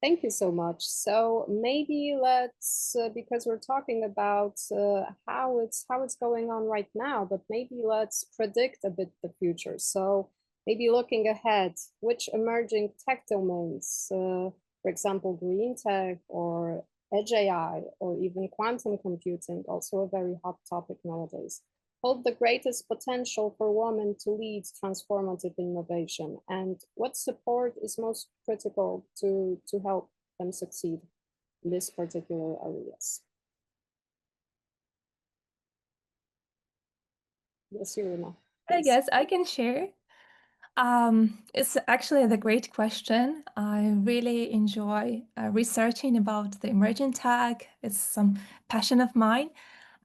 Thank you so much. So maybe let's, because we're talking about how it's going on right now, but maybe let's predict a bit the future. So maybe looking ahead, which emerging tech domains, for example, green tech or edge AI or even quantum computing, also a very hot topic nowadays, hold the greatest potential for women to lead transformative innovation, and what support is most critical to help them succeed in these particular areas? Yes, Iryna. I guess I can share. It's actually a great question. I really enjoy researching about the emerging tech. It's some passion of mine.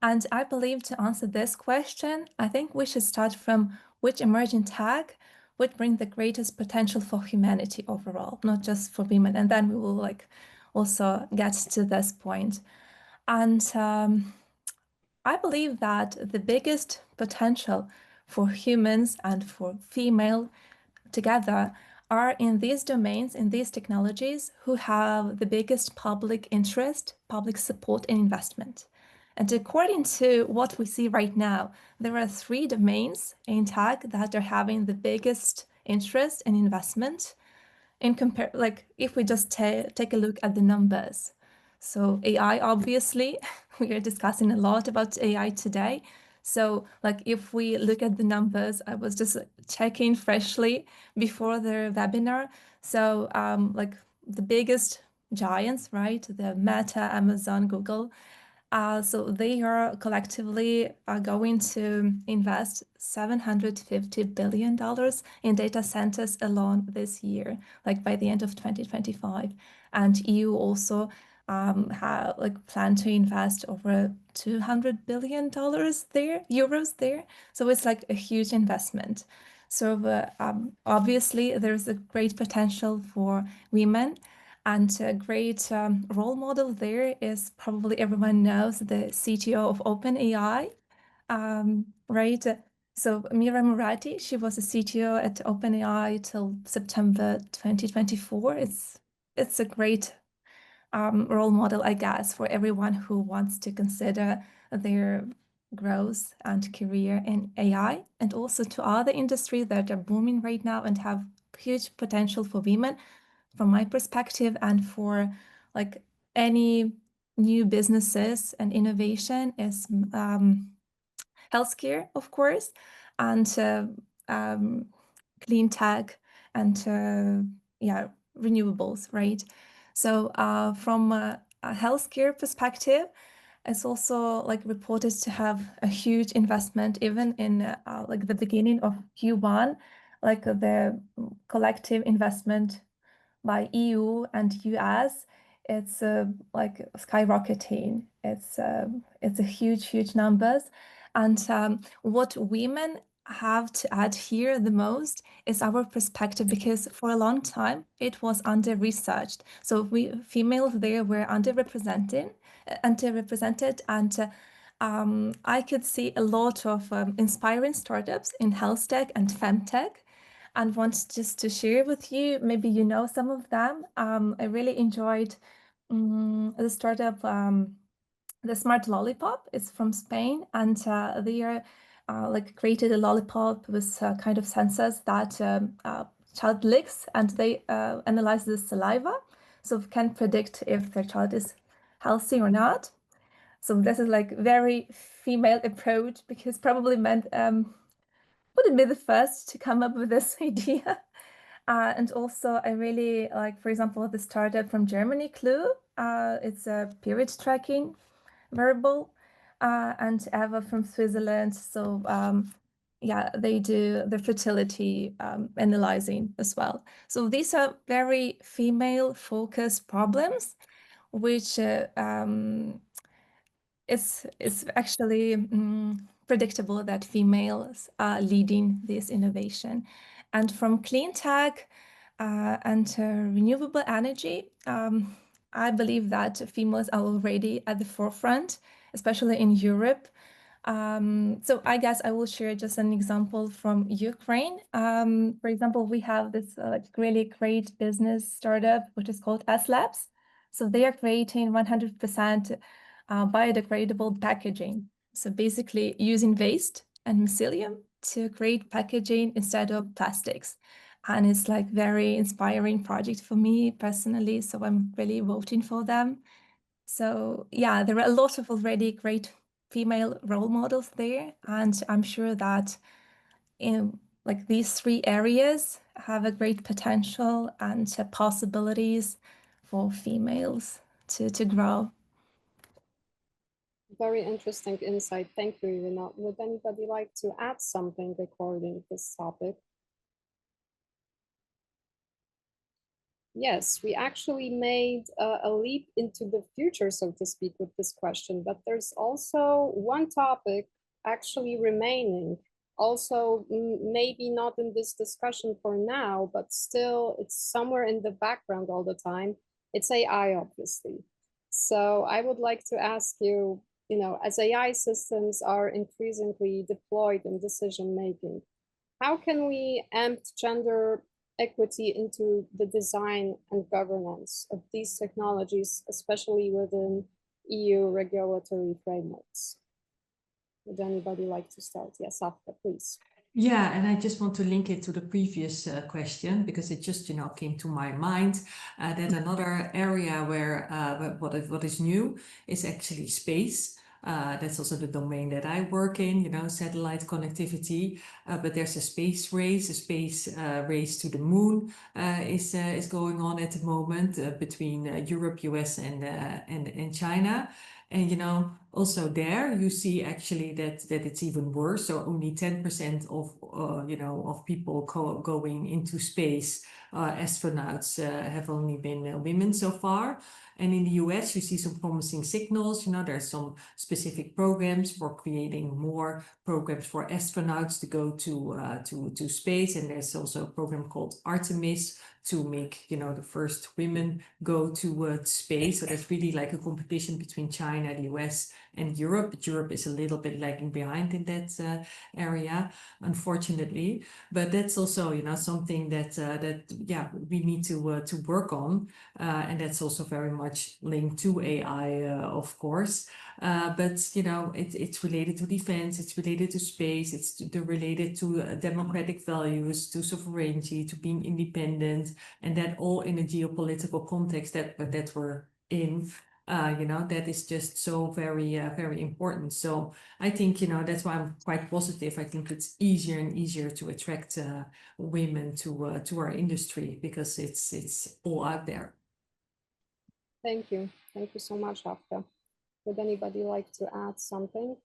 And I believe to answer this question, I think we should start from which emerging tech would bring the greatest potential for humanity overall, not just for women. And then we will also get to this point. And I believe that the biggest potential for humans and for female together are in these domains, in these technologies, who have the biggest public interest, public support and investment. And according to what we see right now, there are 3 domains in tech that are having the biggest interest and investment if we just take a look at the numbers. So AI, obviously, we are discussing a lot about AI today. So if we look at the numbers, I was just checking freshly before the webinar. So the biggest giants, right? The Meta, Amazon, Google. So they are collectively going to invest $750 billion in data centers alone this year, by the end of 2025. And EU also plan to invest over $200 billion euros there. So it's a huge investment. So obviously there's a great potential for women. And a great role model there is probably everyone knows the CTO of OpenAI, right? So Mira Murati, she was a CTO at OpenAI till September 2024. It's a great role model, I guess, for everyone who wants to consider their growth and career in AI, and also to other industries that are booming right now and have huge potential for women. From my perspective, and for any new businesses and innovation, is healthcare, of course, and clean tech, and renewables, right? So from a healthcare perspective, it's also reported to have a huge investment, even in the beginning of Q1, the collective investment by EU and US, it's skyrocketing. It's a huge numbers. And what women have to add here the most is our perspective, because for a long time it was under-researched. So we females there were underrepresented, and I could see a lot of inspiring startups in health tech and femtech, and want just to share with you, maybe you know some of them. I really enjoyed the startup, the Smart Lollipop, is from Spain, and they are like created a lollipop with kind of sensors that child licks, and they analyze the saliva, so can predict if their child is healthy or not. So this is like very female approach, because probably men wouldn't be the first to come up with this idea. And also I really like, for example, the startup from Germany, Clue. It's a period tracking wearable, and Eva from Switzerland. So yeah, they do the fertility analyzing as well. So these are very female focused problems, which it's actually predictable that females are leading this innovation. And from clean tech and renewable energy, I believe that females are already at the forefront, especially in Europe. So I guess I will share just an example from Ukraine. For example, we have this really great business startup, which is called S Labs. So they are creating 100% biodegradable packaging. So basically using waste and mycelium to create packaging instead of plastics. And it's like very inspiring project for me personally. So I'm really voting for them. So yeah, there are a lot of already great female role models there. And I'm sure that in like these three areas have a great potential and possibilities for females to grow. Very interesting insight. Thank you, Iryna. Would anybody like to add something regarding this topic? Yes, we actually made a leap into the future, so to speak, with this question, but there's also one topic actually remaining. Also, maybe not in this discussion for now, but still it's somewhere in the background all the time. It's AI, obviously. So I would like to ask you, as AI systems are increasingly deployed in decision-making, how can we amp gender equity into the design and governance of these technologies, especially within EU regulatory frameworks? Would anybody like to start? Yes, Afke, please. Yeah, and I just want to link it to the previous question, because it just came to my mind that another area where what is new is actually space. That's also the domain that I work in, satellite connectivity. But there's a space race to the moon is going on at the moment between Europe, US, and China. And also there you see actually that it's even worse. So only 10% of people going into space, astronauts, have only been women so far. And in the US, you see some promising signals. There's some specific programs for creating more programs for astronauts to go to space. And there's also a program called Artemis to make, the first women go to space. So that's really like a competition between China, the US, and Europe. But Europe is a little bit lagging behind in that area, unfortunately. But that's also, something that we need to work on, and that's also very much linked to AI, of course. But it's related to defense, it's related to space, it's related to democratic values, to sovereignty, to being independent, and that all in a geopolitical context that we're in. That is just so very, very important. So I think, that's why I'm quite positive. I think it's easier and easier to attract women to our industry, because it's all out there. Thank you. Thank you so much, Afke. Would anybody like to add something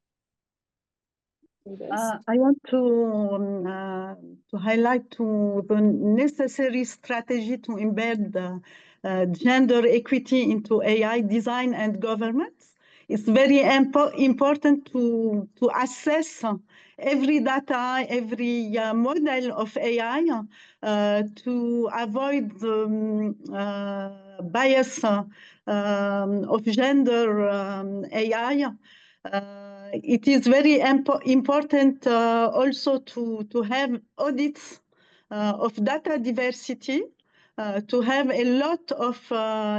to this? I want to highlight the necessary strategy to embed gender equity into AI design and governance. It's very important to assess every data, every model of AI to avoid the bias of gender AI. It is very important also to have audits of data diversity to have a lot of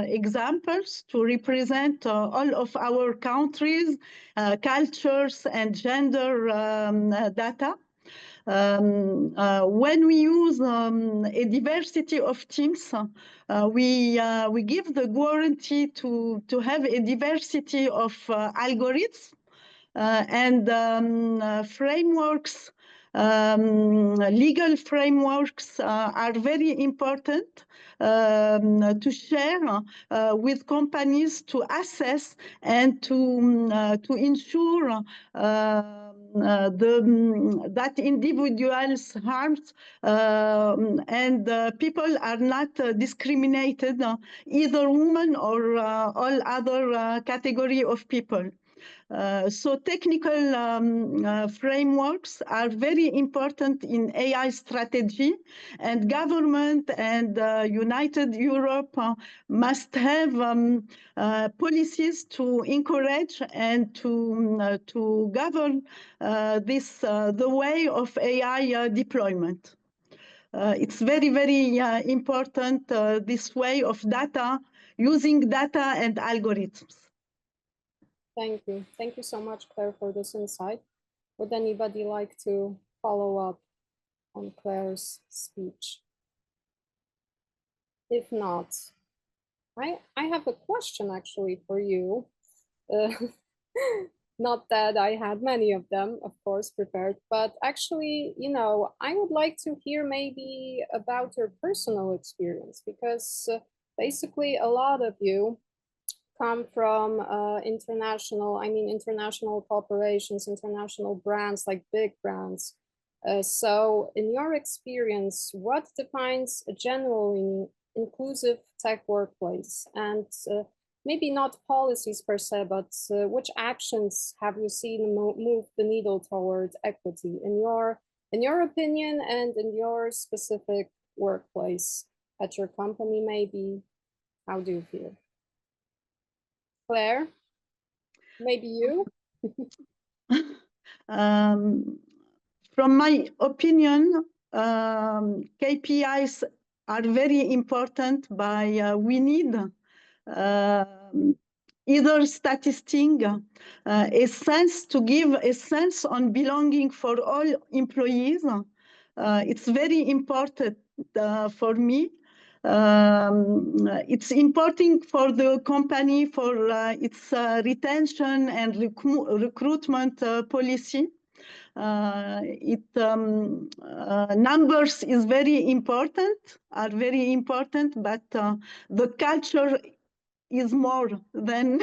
examples to represent all of our countries, cultures, and gender data. When we use a diversity of teams, we give the guarantee to have a diversity of algorithms and frameworks. Legal frameworks are very important to share with companies to assess and to ensure that individuals harms and people are not discriminated, either women or all other category of people. So technical frameworks are very important in AI strategy, and government and United Europe must have policies to encourage and to govern the way of AI deployment. It's very, very important, this way of data, using data and algorithms. Thank you. Thank you so much, Claire, for this insight. Would anybody like to follow up on Claire's speech? If not, I have a question actually for you. Not that I had many of them, of course, prepared, but actually, you know, I would like to hear maybe about your personal experience, because basically a lot of you come from international corporations, international brands, like big brands. So in your experience, what defines a genuinely inclusive tech workplace? And maybe not policies per se, but which actions have you seen move the needle toward equity in your opinion and in your specific workplace at your company, maybe? How do you feel? Claire, maybe you? From my opinion, KPIs are very important, but we need either statistics, a sense to give a sense on belonging for all employees. It's very important for me. It's important for the company for its retention and recruitment policy. Numbers is very important, but the culture is more than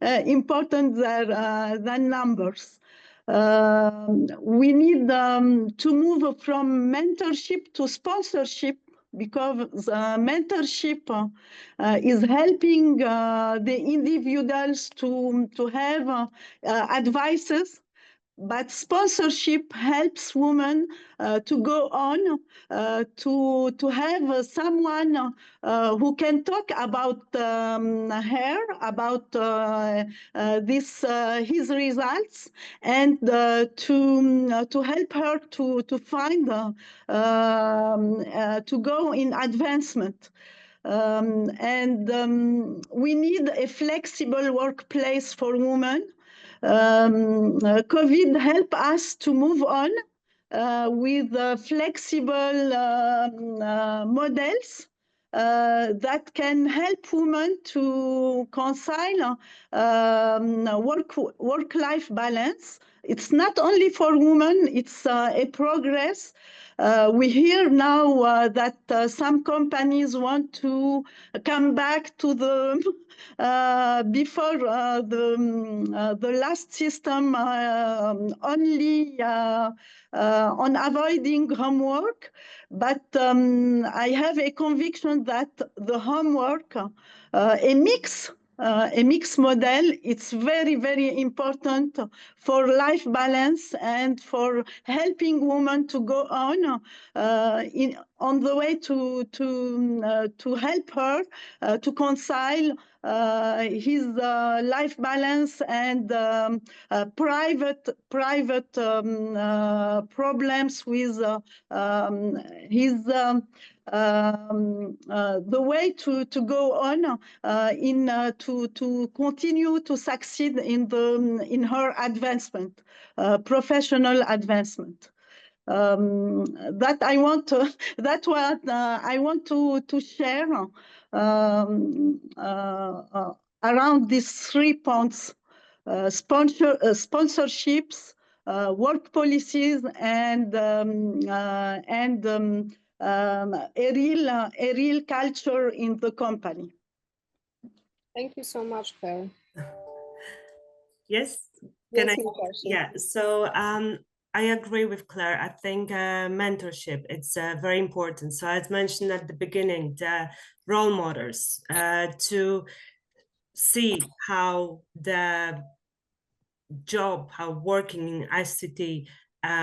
important than numbers. We need to move from mentorship to sponsorship, because mentorship is helping the individuals to have advices, but sponsorship helps women to go on, to have someone who can talk about her, about his results, and to help her to find, to go in advancement. We need a flexible workplace for women. COVID helped us to move on with flexible models that can help women to reconcile work-life balance. It's not only for women, it's a progress. We hear now that some companies want to come back to the before the last system, only on avoiding homework. But I have a conviction that the homework, a mix model, it's very, very important for life balance and for helping women to go on on the way to help her to reconcile his life balance and private problems with his the way to go on to continue to succeed in her advancement, professional advancement. That I want to, that's what I want to share around these 3 points: sponsorships, work policies, and a real culture in the company. Thank you so much, Claire. Yes. Yes, yeah. So I agree with Claire. I think mentorship, it's very important. So as mentioned at the beginning, the role models to see how the job, how working in ICT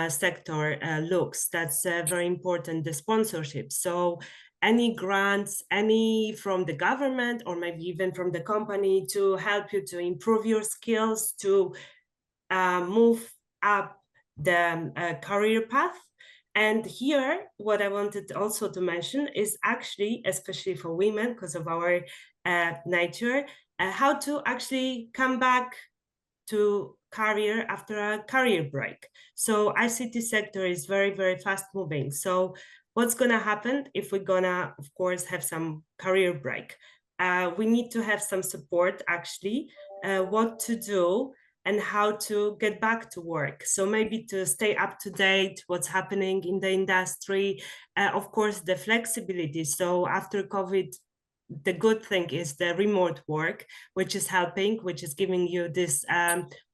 sector looks. That's very important, the sponsorship. So any grants, any from the government or maybe even from the company to help you to improve your skills, to move up the career path. And here, what I wanted also to mention is actually, especially for women, because of our nature, how to actually come back to career after a career break. So ICT sector is very, very fast moving. So what's gonna happen if we're gonna, of course, have some career break? We need to have some support actually, what to do and how to get back to work. So maybe to stay up to date, what's happening in the industry, of course, the flexibility. So after COVID, the good thing is the remote work, which is helping, which is giving you this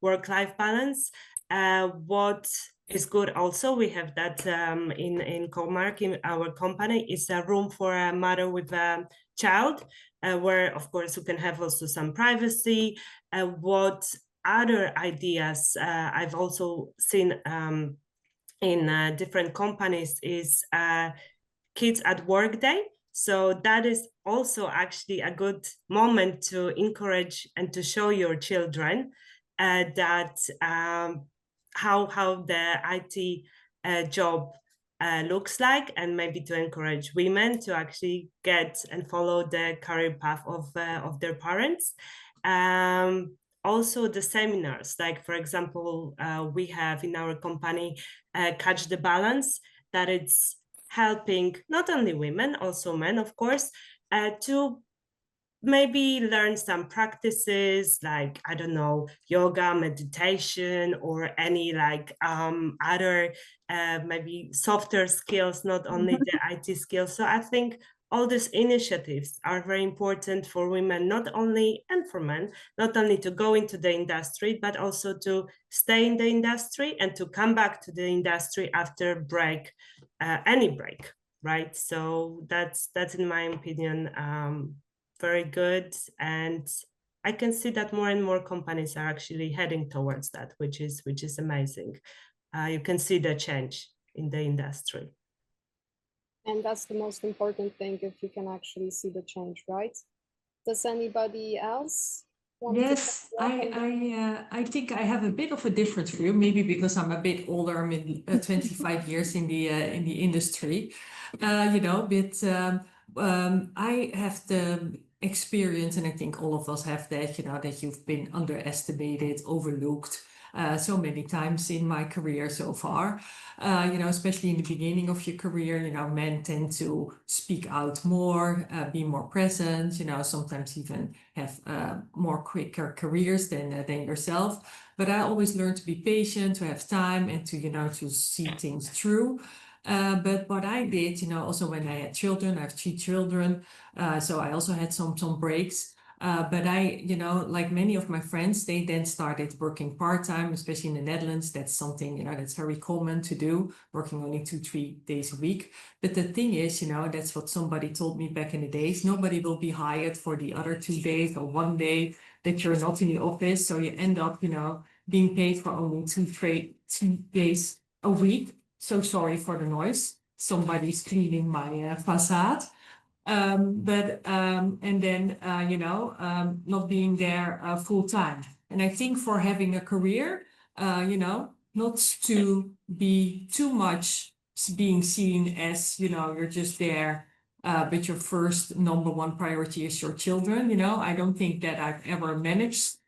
work-life balance. What is good also, we have that in Comark, in our company, is a room for a mother with a child, where, of course, you can have also some privacy. What other ideas I've also seen in different companies is Kids at Work Day. So that is also actually a good moment to encourage and to show your children that how the IT job looks like, and maybe to encourage women to actually get and follow the career path of their parents. Also the seminars, like for example, we have in our company Catch the Balance, that it's helping not only women, also men, of course, to maybe learn some practices like, I don't know, yoga, meditation, or any like other maybe softer skills, not only the IT skills. So I think all these initiatives are very important for women, not only, and for men, not only to go into the industry, but also to stay in the industry and to come back to the industry after break, any break, right? So that's in my opinion, very good. And I can see that more and more companies are actually heading towards that, which is amazing. You can see the change in the industry. And that's the most important thing, if you can actually see the change, right? Does anybody else want Yes, I think I have a bit of a different view, maybe because I'm a bit older. I'm in 25 years in the industry, you know, but I have the experience, and I think all of us have that, you know, that you've been underestimated, overlooked so many times in my career so far. You know, especially in the beginning of your career, you know, men tend to speak out more, be more present, you know, sometimes even have more quicker careers than yourself. But I always learned to be patient, to have time, and to, you know, to see things through. But what I did, you know, also when I had children, I have 3 children, so I also had some breaks. But I, you know, like many of my friends, they then started working part-time, especially in the Netherlands. That's something, you know, that's very common to do, working only 2-3 days a week. But the thing is, you know, that's what somebody told me back in the days. Nobody will be hired for the other 2 days or 1 day that you're not in the office. So you end up, you know, being paid for only 2 days a week. So sorry for the noise. somebody's cleaning my facade. And then, not being there full time. And I think for having a career, not to be too much being seen as, you're just there, but your first number one priority is your children. I don't think that I've ever mentioned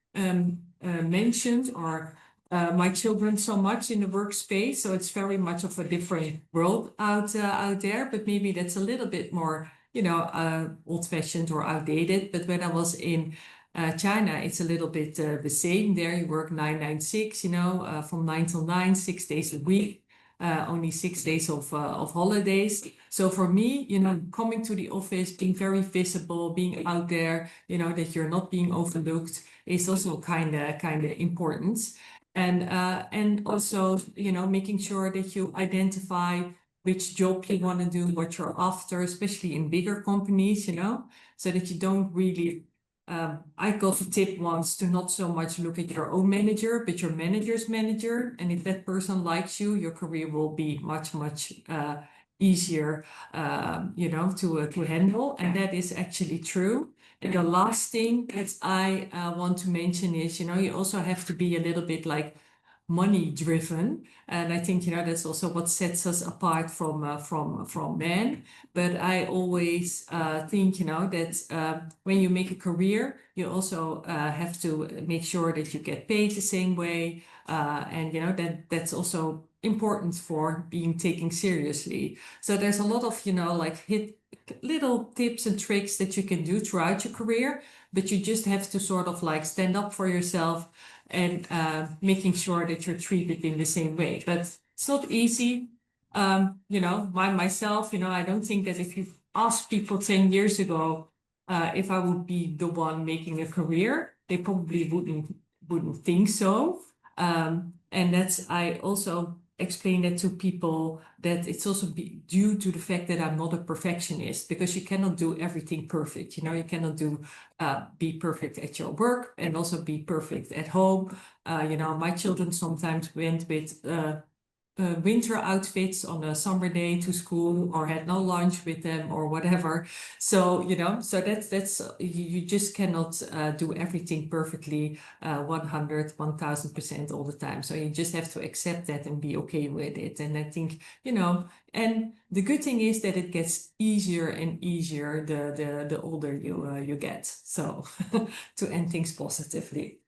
or my children so much in the workspace. So it's very much of a different world out there, but maybe that's a little bit more, old-fashioned or outdated. But when I was in China, it's a little bit the same. There you work 996, from 9 till 9, 6 days a week. Only 6 days of holidays. So for me, coming to the office, being very visible, being out there, that you're not being overlooked is also kind of important. And also, making sure that you identify which job you want to do, what you're after, especially in bigger companies, so that you don't really, I got a tip once to not so much look at your own manager, but your manager's manager. And if that person likes you, your career will be much, much easier, to handle. And that is actually true. And the last thing that I want to mention is, you also have to be a little bit like money driven, and I think that's also what sets us apart from men. But I always think that when you make a career, you also have to make sure that you get paid the same way, and that's also important for being taken seriously. So there's a lot of little tips and tricks that you can do throughout your career, but you just have to sort of like stand up for yourself and making sure that you're treated in the same way. But it's not easy. Myself, I don't think that if you ask people 10 years ago if I would be the one making a career, they probably wouldn't think so. And that's, I also explain that to people, that it's also due to the fact that I'm not a perfectionist, because you cannot do everything perfect. You cannot be perfect at your work and also be perfect at home. My children sometimes went with winter outfits on a summer day to school, or had no lunch with them or whatever. So, so that's you just cannot do everything perfectly 100,000% all the time. So you just have to accept that and be okay with it. And I think, and the good thing is that it gets easier and easier the older you get. So to end things positively.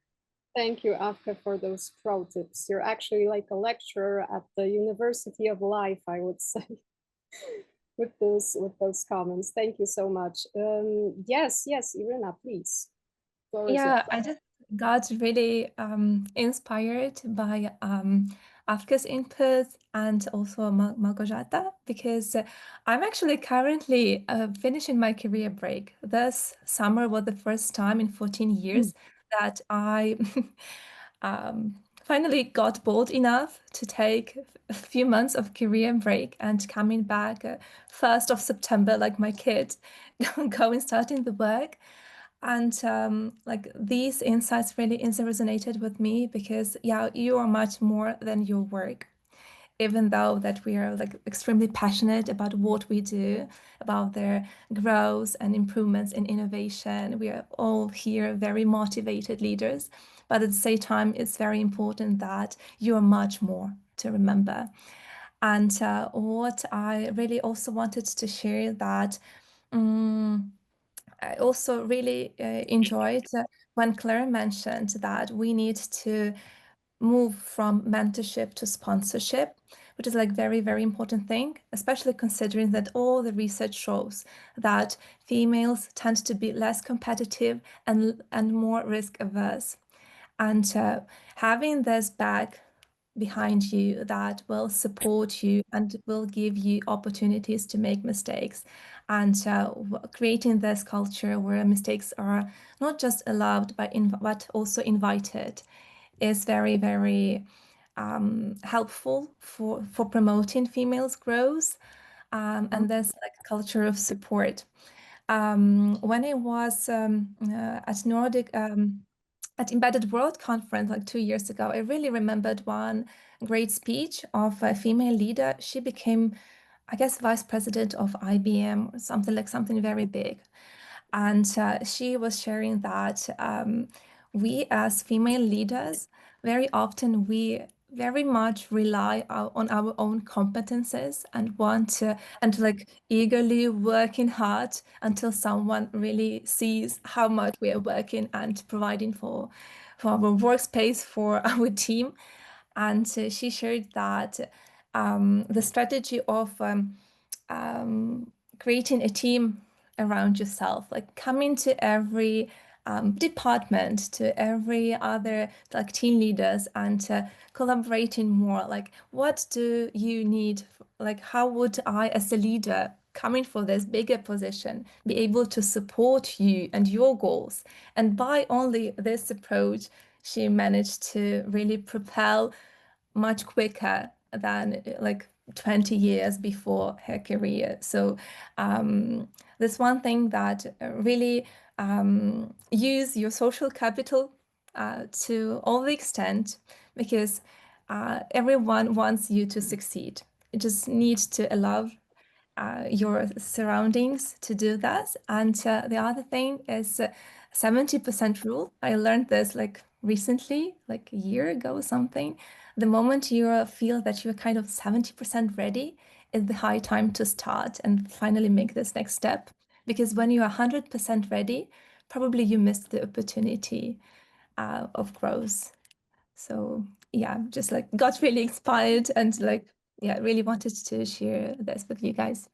Thank you, Afke, for those pro tips. You're actually like a lecturer at the University of Life, I would say, with those comments. Thank you so much. Yes, Iryna, please. Yeah, I just got really inspired by Afke's input and also Małgorzata, because I'm actually currently finishing my career break. This summer was the first time in 14 years that I finally got bold enough to take a few months of career break, and coming back 1st of September, like my kid, going starting the work. And these insights really resonated with me, because you are much more than your work. Even though that we are extremely passionate about what we do, about their growth and improvements in innovation, we are all here very motivated leaders. But at the same time, it's very important that you are much more to remember. And what I really also wanted to share, that I also really enjoyed when Claire mentioned that we need to move from mentorship to sponsorship, which is very, very important thing, especially considering that all the research shows that females tend to be less competitive and more risk averse. And having this back behind you that will support you and will give you opportunities to make mistakes, and creating this culture where mistakes are not just allowed but also invited, is very, very helpful for promoting females' growth, and this culture of support. When I was at Nordic at Embedded World Conference 2 years ago, I really remembered one great speech of a female leader. She became I guess, vice president of IBM or something very big. And she was sharing that we as female leaders, very often we very much rely on our own competences and want to, and like eagerly working hard until someone really sees how much we are working and providing for our workspace, for our team. And she shared that the strategy of creating a team around yourself, like coming to every department, to every other like team leaders, and collaborating more. Like, what do you need? Like, how would I, as a leader, coming for this bigger position, be able to support you and your goals? And by only this approach, she managed to really propel much quicker than like 20 years before her career. So there's one thing that really use your social capital to all the extent, because everyone wants you to succeed. You just need to allow your surroundings to do that. And the other thing is 70% rule. I learned this like recently, like a year ago or something. The moment you feel that you're kind of 70% ready, is the high time to start and finally make this next step. Because when you're 100% ready, probably you missed the opportunity of growth. So yeah, just like got really inspired and like, yeah, really wanted to share this with you guys.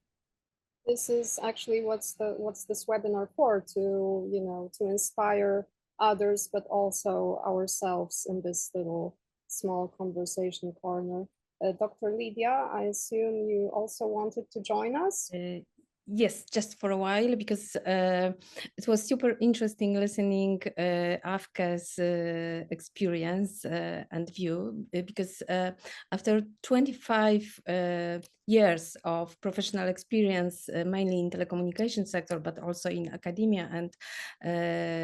This is actually what's this webinar for, to, you know, to inspire others, but also ourselves in this little small conversation corner. Dr. Lidia, I assume you also wanted to join us? Yes, just for a while, because it was super interesting listening Afke's experience and view, because after 25 years of professional experience, mainly in telecommunication sector, but also in academia and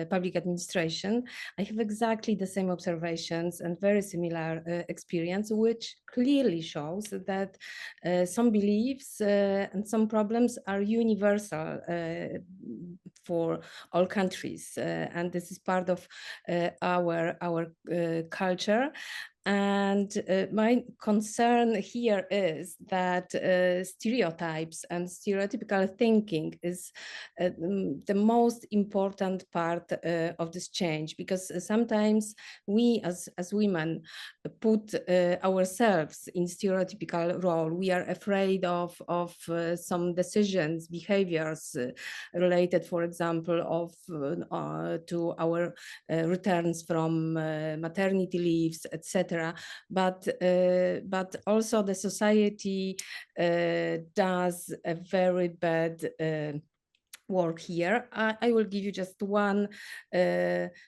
public administration, I have exactly the same observations and very similar experience, which clearly shows that some beliefs and some problems are universal for all countries, and this is part of our culture. And my concern here is that stereotypes and stereotypical thinking is the most important part of this change, because sometimes we as women put ourselves in stereotypical role. We are afraid of some decisions, behaviors related, for example, to our returns from maternity leaves, etc. But also the society does a very bad work here. I will give you just one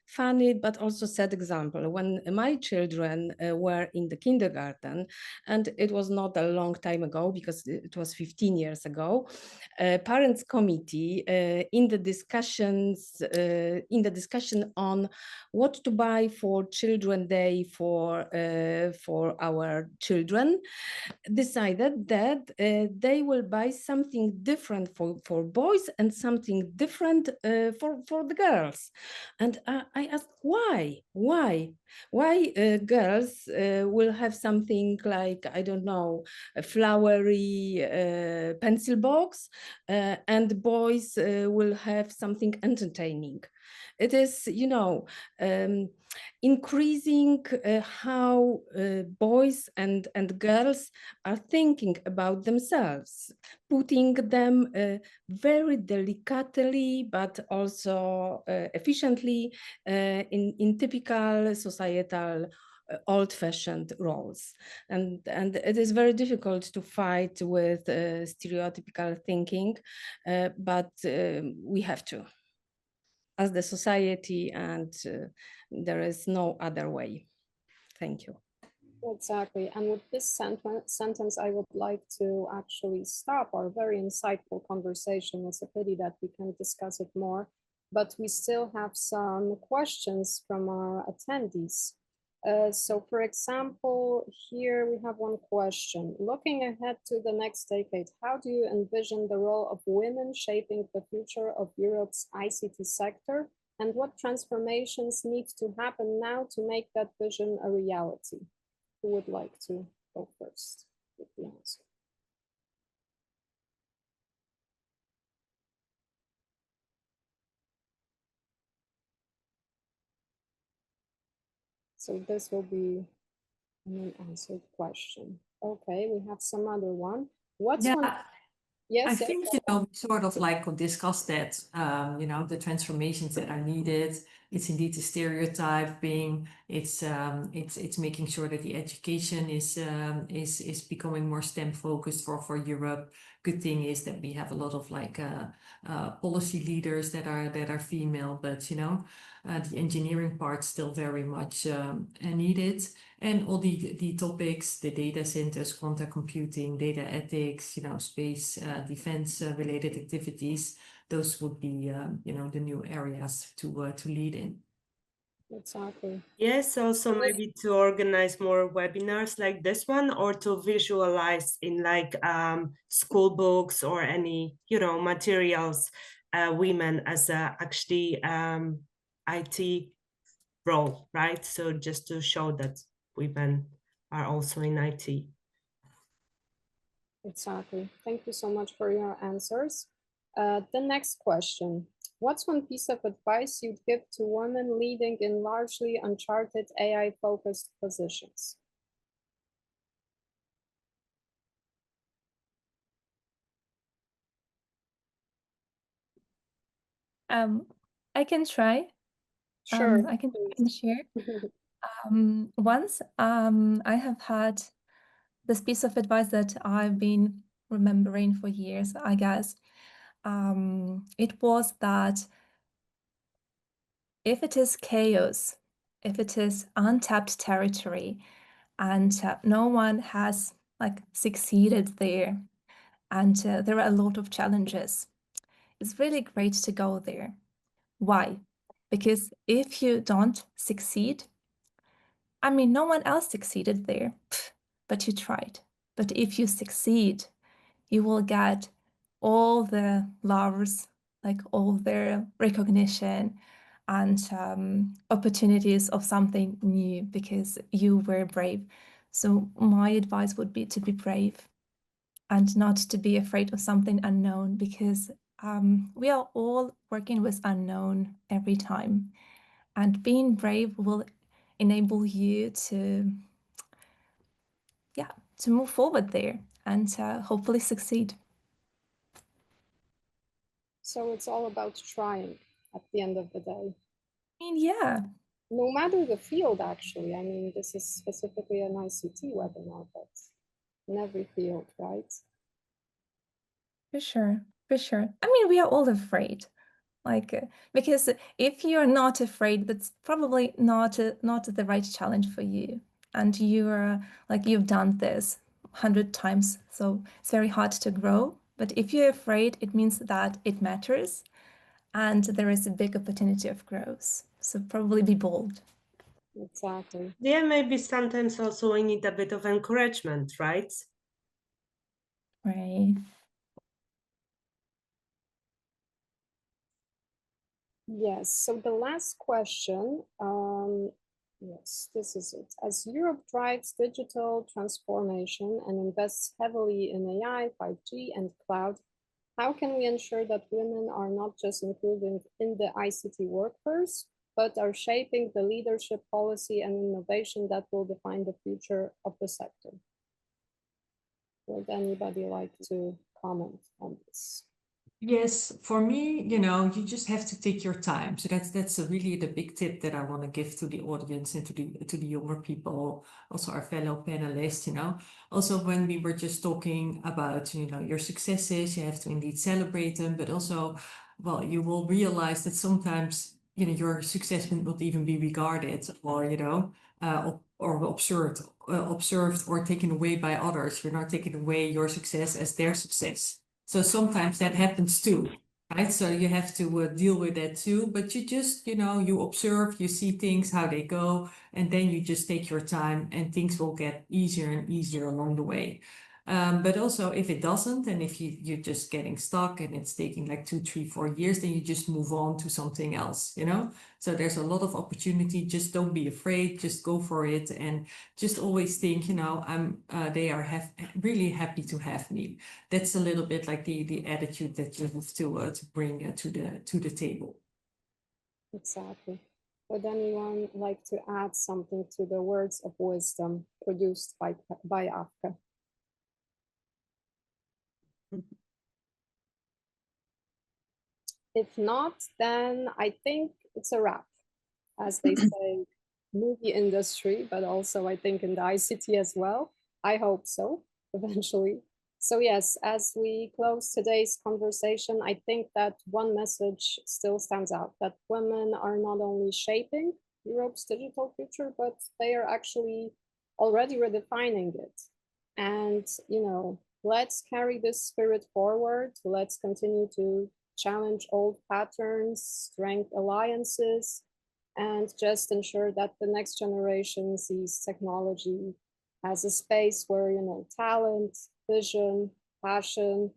funny but also sad example. When my children were in the kindergarten, and it was not a long time ago because it was 15 years ago, parents committee in the discussion on what to buy for Children's Day for our children, decided that they will buy something different for boys and something different for the girls. And I asked why girls will have something like, I don't know, a flowery pencil box, and boys will have something entertaining. It is, you know, increasing how boys and girls are thinking about themselves, putting them very delicately but also efficiently in typical societal old-fashioned roles, and it is very difficult to fight with stereotypical thinking, but we have to, as the society, and there is no other way. Thank you. Exactly. And with this sentence, I would like to actually stop our very insightful conversation. It's a pity that we can discuss it more, but we still have some questions from our attendees. So for example, here we have one question. Looking ahead to the next decade, how do you envision the role of women shaping the future of Europe's ICT sector? And what transformations need to happen now to make that vision a reality? Who would like to go first with the answer? So this will be an unanswered question. Okay, we have some other one. What's one? Yes, I think, you know, we sort of like discussed that, you know, the transformations that are needed. It's indeed the stereotyping. It's making sure that the education is becoming more STEM focused for Europe. Good thing is that we have a lot of like policy leaders that are female, but you know, the engineering part still very much needed. And all the topics, the data centers, quantum computing, data ethics, you know, space, defense related activities, those would be, you know, the new areas to lead in. Exactly. Yes, also maybe to organize more webinars like this one, or to visualize in like school books or any, you know, materials, women as actually IT role, right? So just to show that women are also in IT. Exactly. Thank you so much for your answers. The next question. What's one piece of advice you'd give to women leading in largely uncharted AI-focused positions? I can try. Sure. I can share. Once I have had this piece of advice that I've been remembering for years, I guess. It was that if it is chaos, if it is untapped territory, and no one has like succeeded there, and there are a lot of challenges, it's really great to go there. Why? Because if you don't succeed, I mean, no one else succeeded there, but you tried. But if you succeed, you will get all the loves, like all the recognition and opportunities of something new because you were brave. So my advice would be to be brave and not to be afraid of something unknown, because we are all working with unknown every time. And being brave will enable you to, yeah, to move forward there and hopefully succeed. So it's all about trying at the end of the day. I mean, yeah. No matter the field, actually. I mean, this is specifically an ICT webinar, but in every field, right? For sure, for sure. I mean, we are all afraid, like because if you're not afraid, that's probably not the right challenge for you, and you're like you've done this 100 times, so it's very hard to grow. But if you're afraid, it means that it matters, and there is a big opportunity of growth. So probably be bold. Exactly. Yeah, maybe sometimes also we need a bit of encouragement, right? Right. Yes, so the last question, yes, this is it. As Europe drives digital transformation and invests heavily in AI, 5G, and cloud, how can we ensure that women are not just included in the ICT workforce, but are shaping the leadership, policy, and innovation that will define the future of the sector? Would anybody like to comment on this? Yes, for me, you know, you just have to take your time. So that's really the big tip that I want to give to the audience and to the younger people, also our fellow panelists, you know. Also, when we were just talking about, you know, your successes, you have to indeed celebrate them, but also, well, you will realize that sometimes, you know, your success will not even be regarded or, you know, or observed or taken away by others. You're not taking away your success as their success. So sometimes that happens too. right? So you have to deal with that too, but you just, you know, you observe, you see things, how they go, and then you just take your time and things will get easier and easier along the way. But also if it doesn't, and if you're just getting stuck and it's taking like 2, 3, 4 years, then you just move on to something else, you know? So there's a lot of opportunity. Just don't be afraid, just go for it. And just always think, you know, they are really happy to have me. That's a little bit like the attitude that you have to bring to the table. Exactly. Would anyone like to add something to the words of wisdom produced by Afke? If not, then I think it's a wrap. As they say, movie industry, but also I think in the ICT as well. I hope so, eventually. So yes, as we close today's conversation, I think that one message still stands out, that women are not only shaping Europe's digital future, but they are actually already redefining it. And, you know, let's carry this spirit forward. Let's continue to challenge old patterns, strengthen alliances, and just ensure that the next generation sees technology as a space where, you know, talent, vision, passion,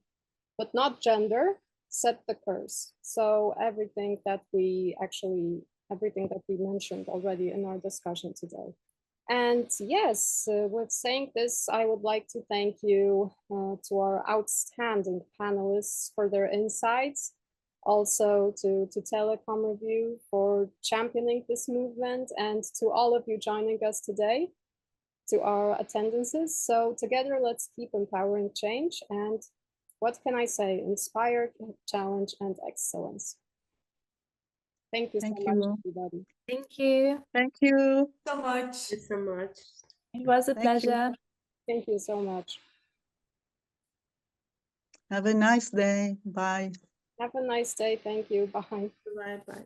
but not gender, set the course. So everything that we mentioned already in our discussion today. And yes, with saying this, I would like to thank you to our outstanding panelists for their insights, also to Telecom Review for championing this movement, and to all of you joining us today, to our attendances. So together, let's keep empowering change and, what can I say, inspire, challenge, and excellence. Thank you so much, everybody. Thank you. Thank you so much. Thank you so much. It was a pleasure. Thank you so much. Have a nice day. Bye. Have a nice day. Thank you. Bye. Bye bye.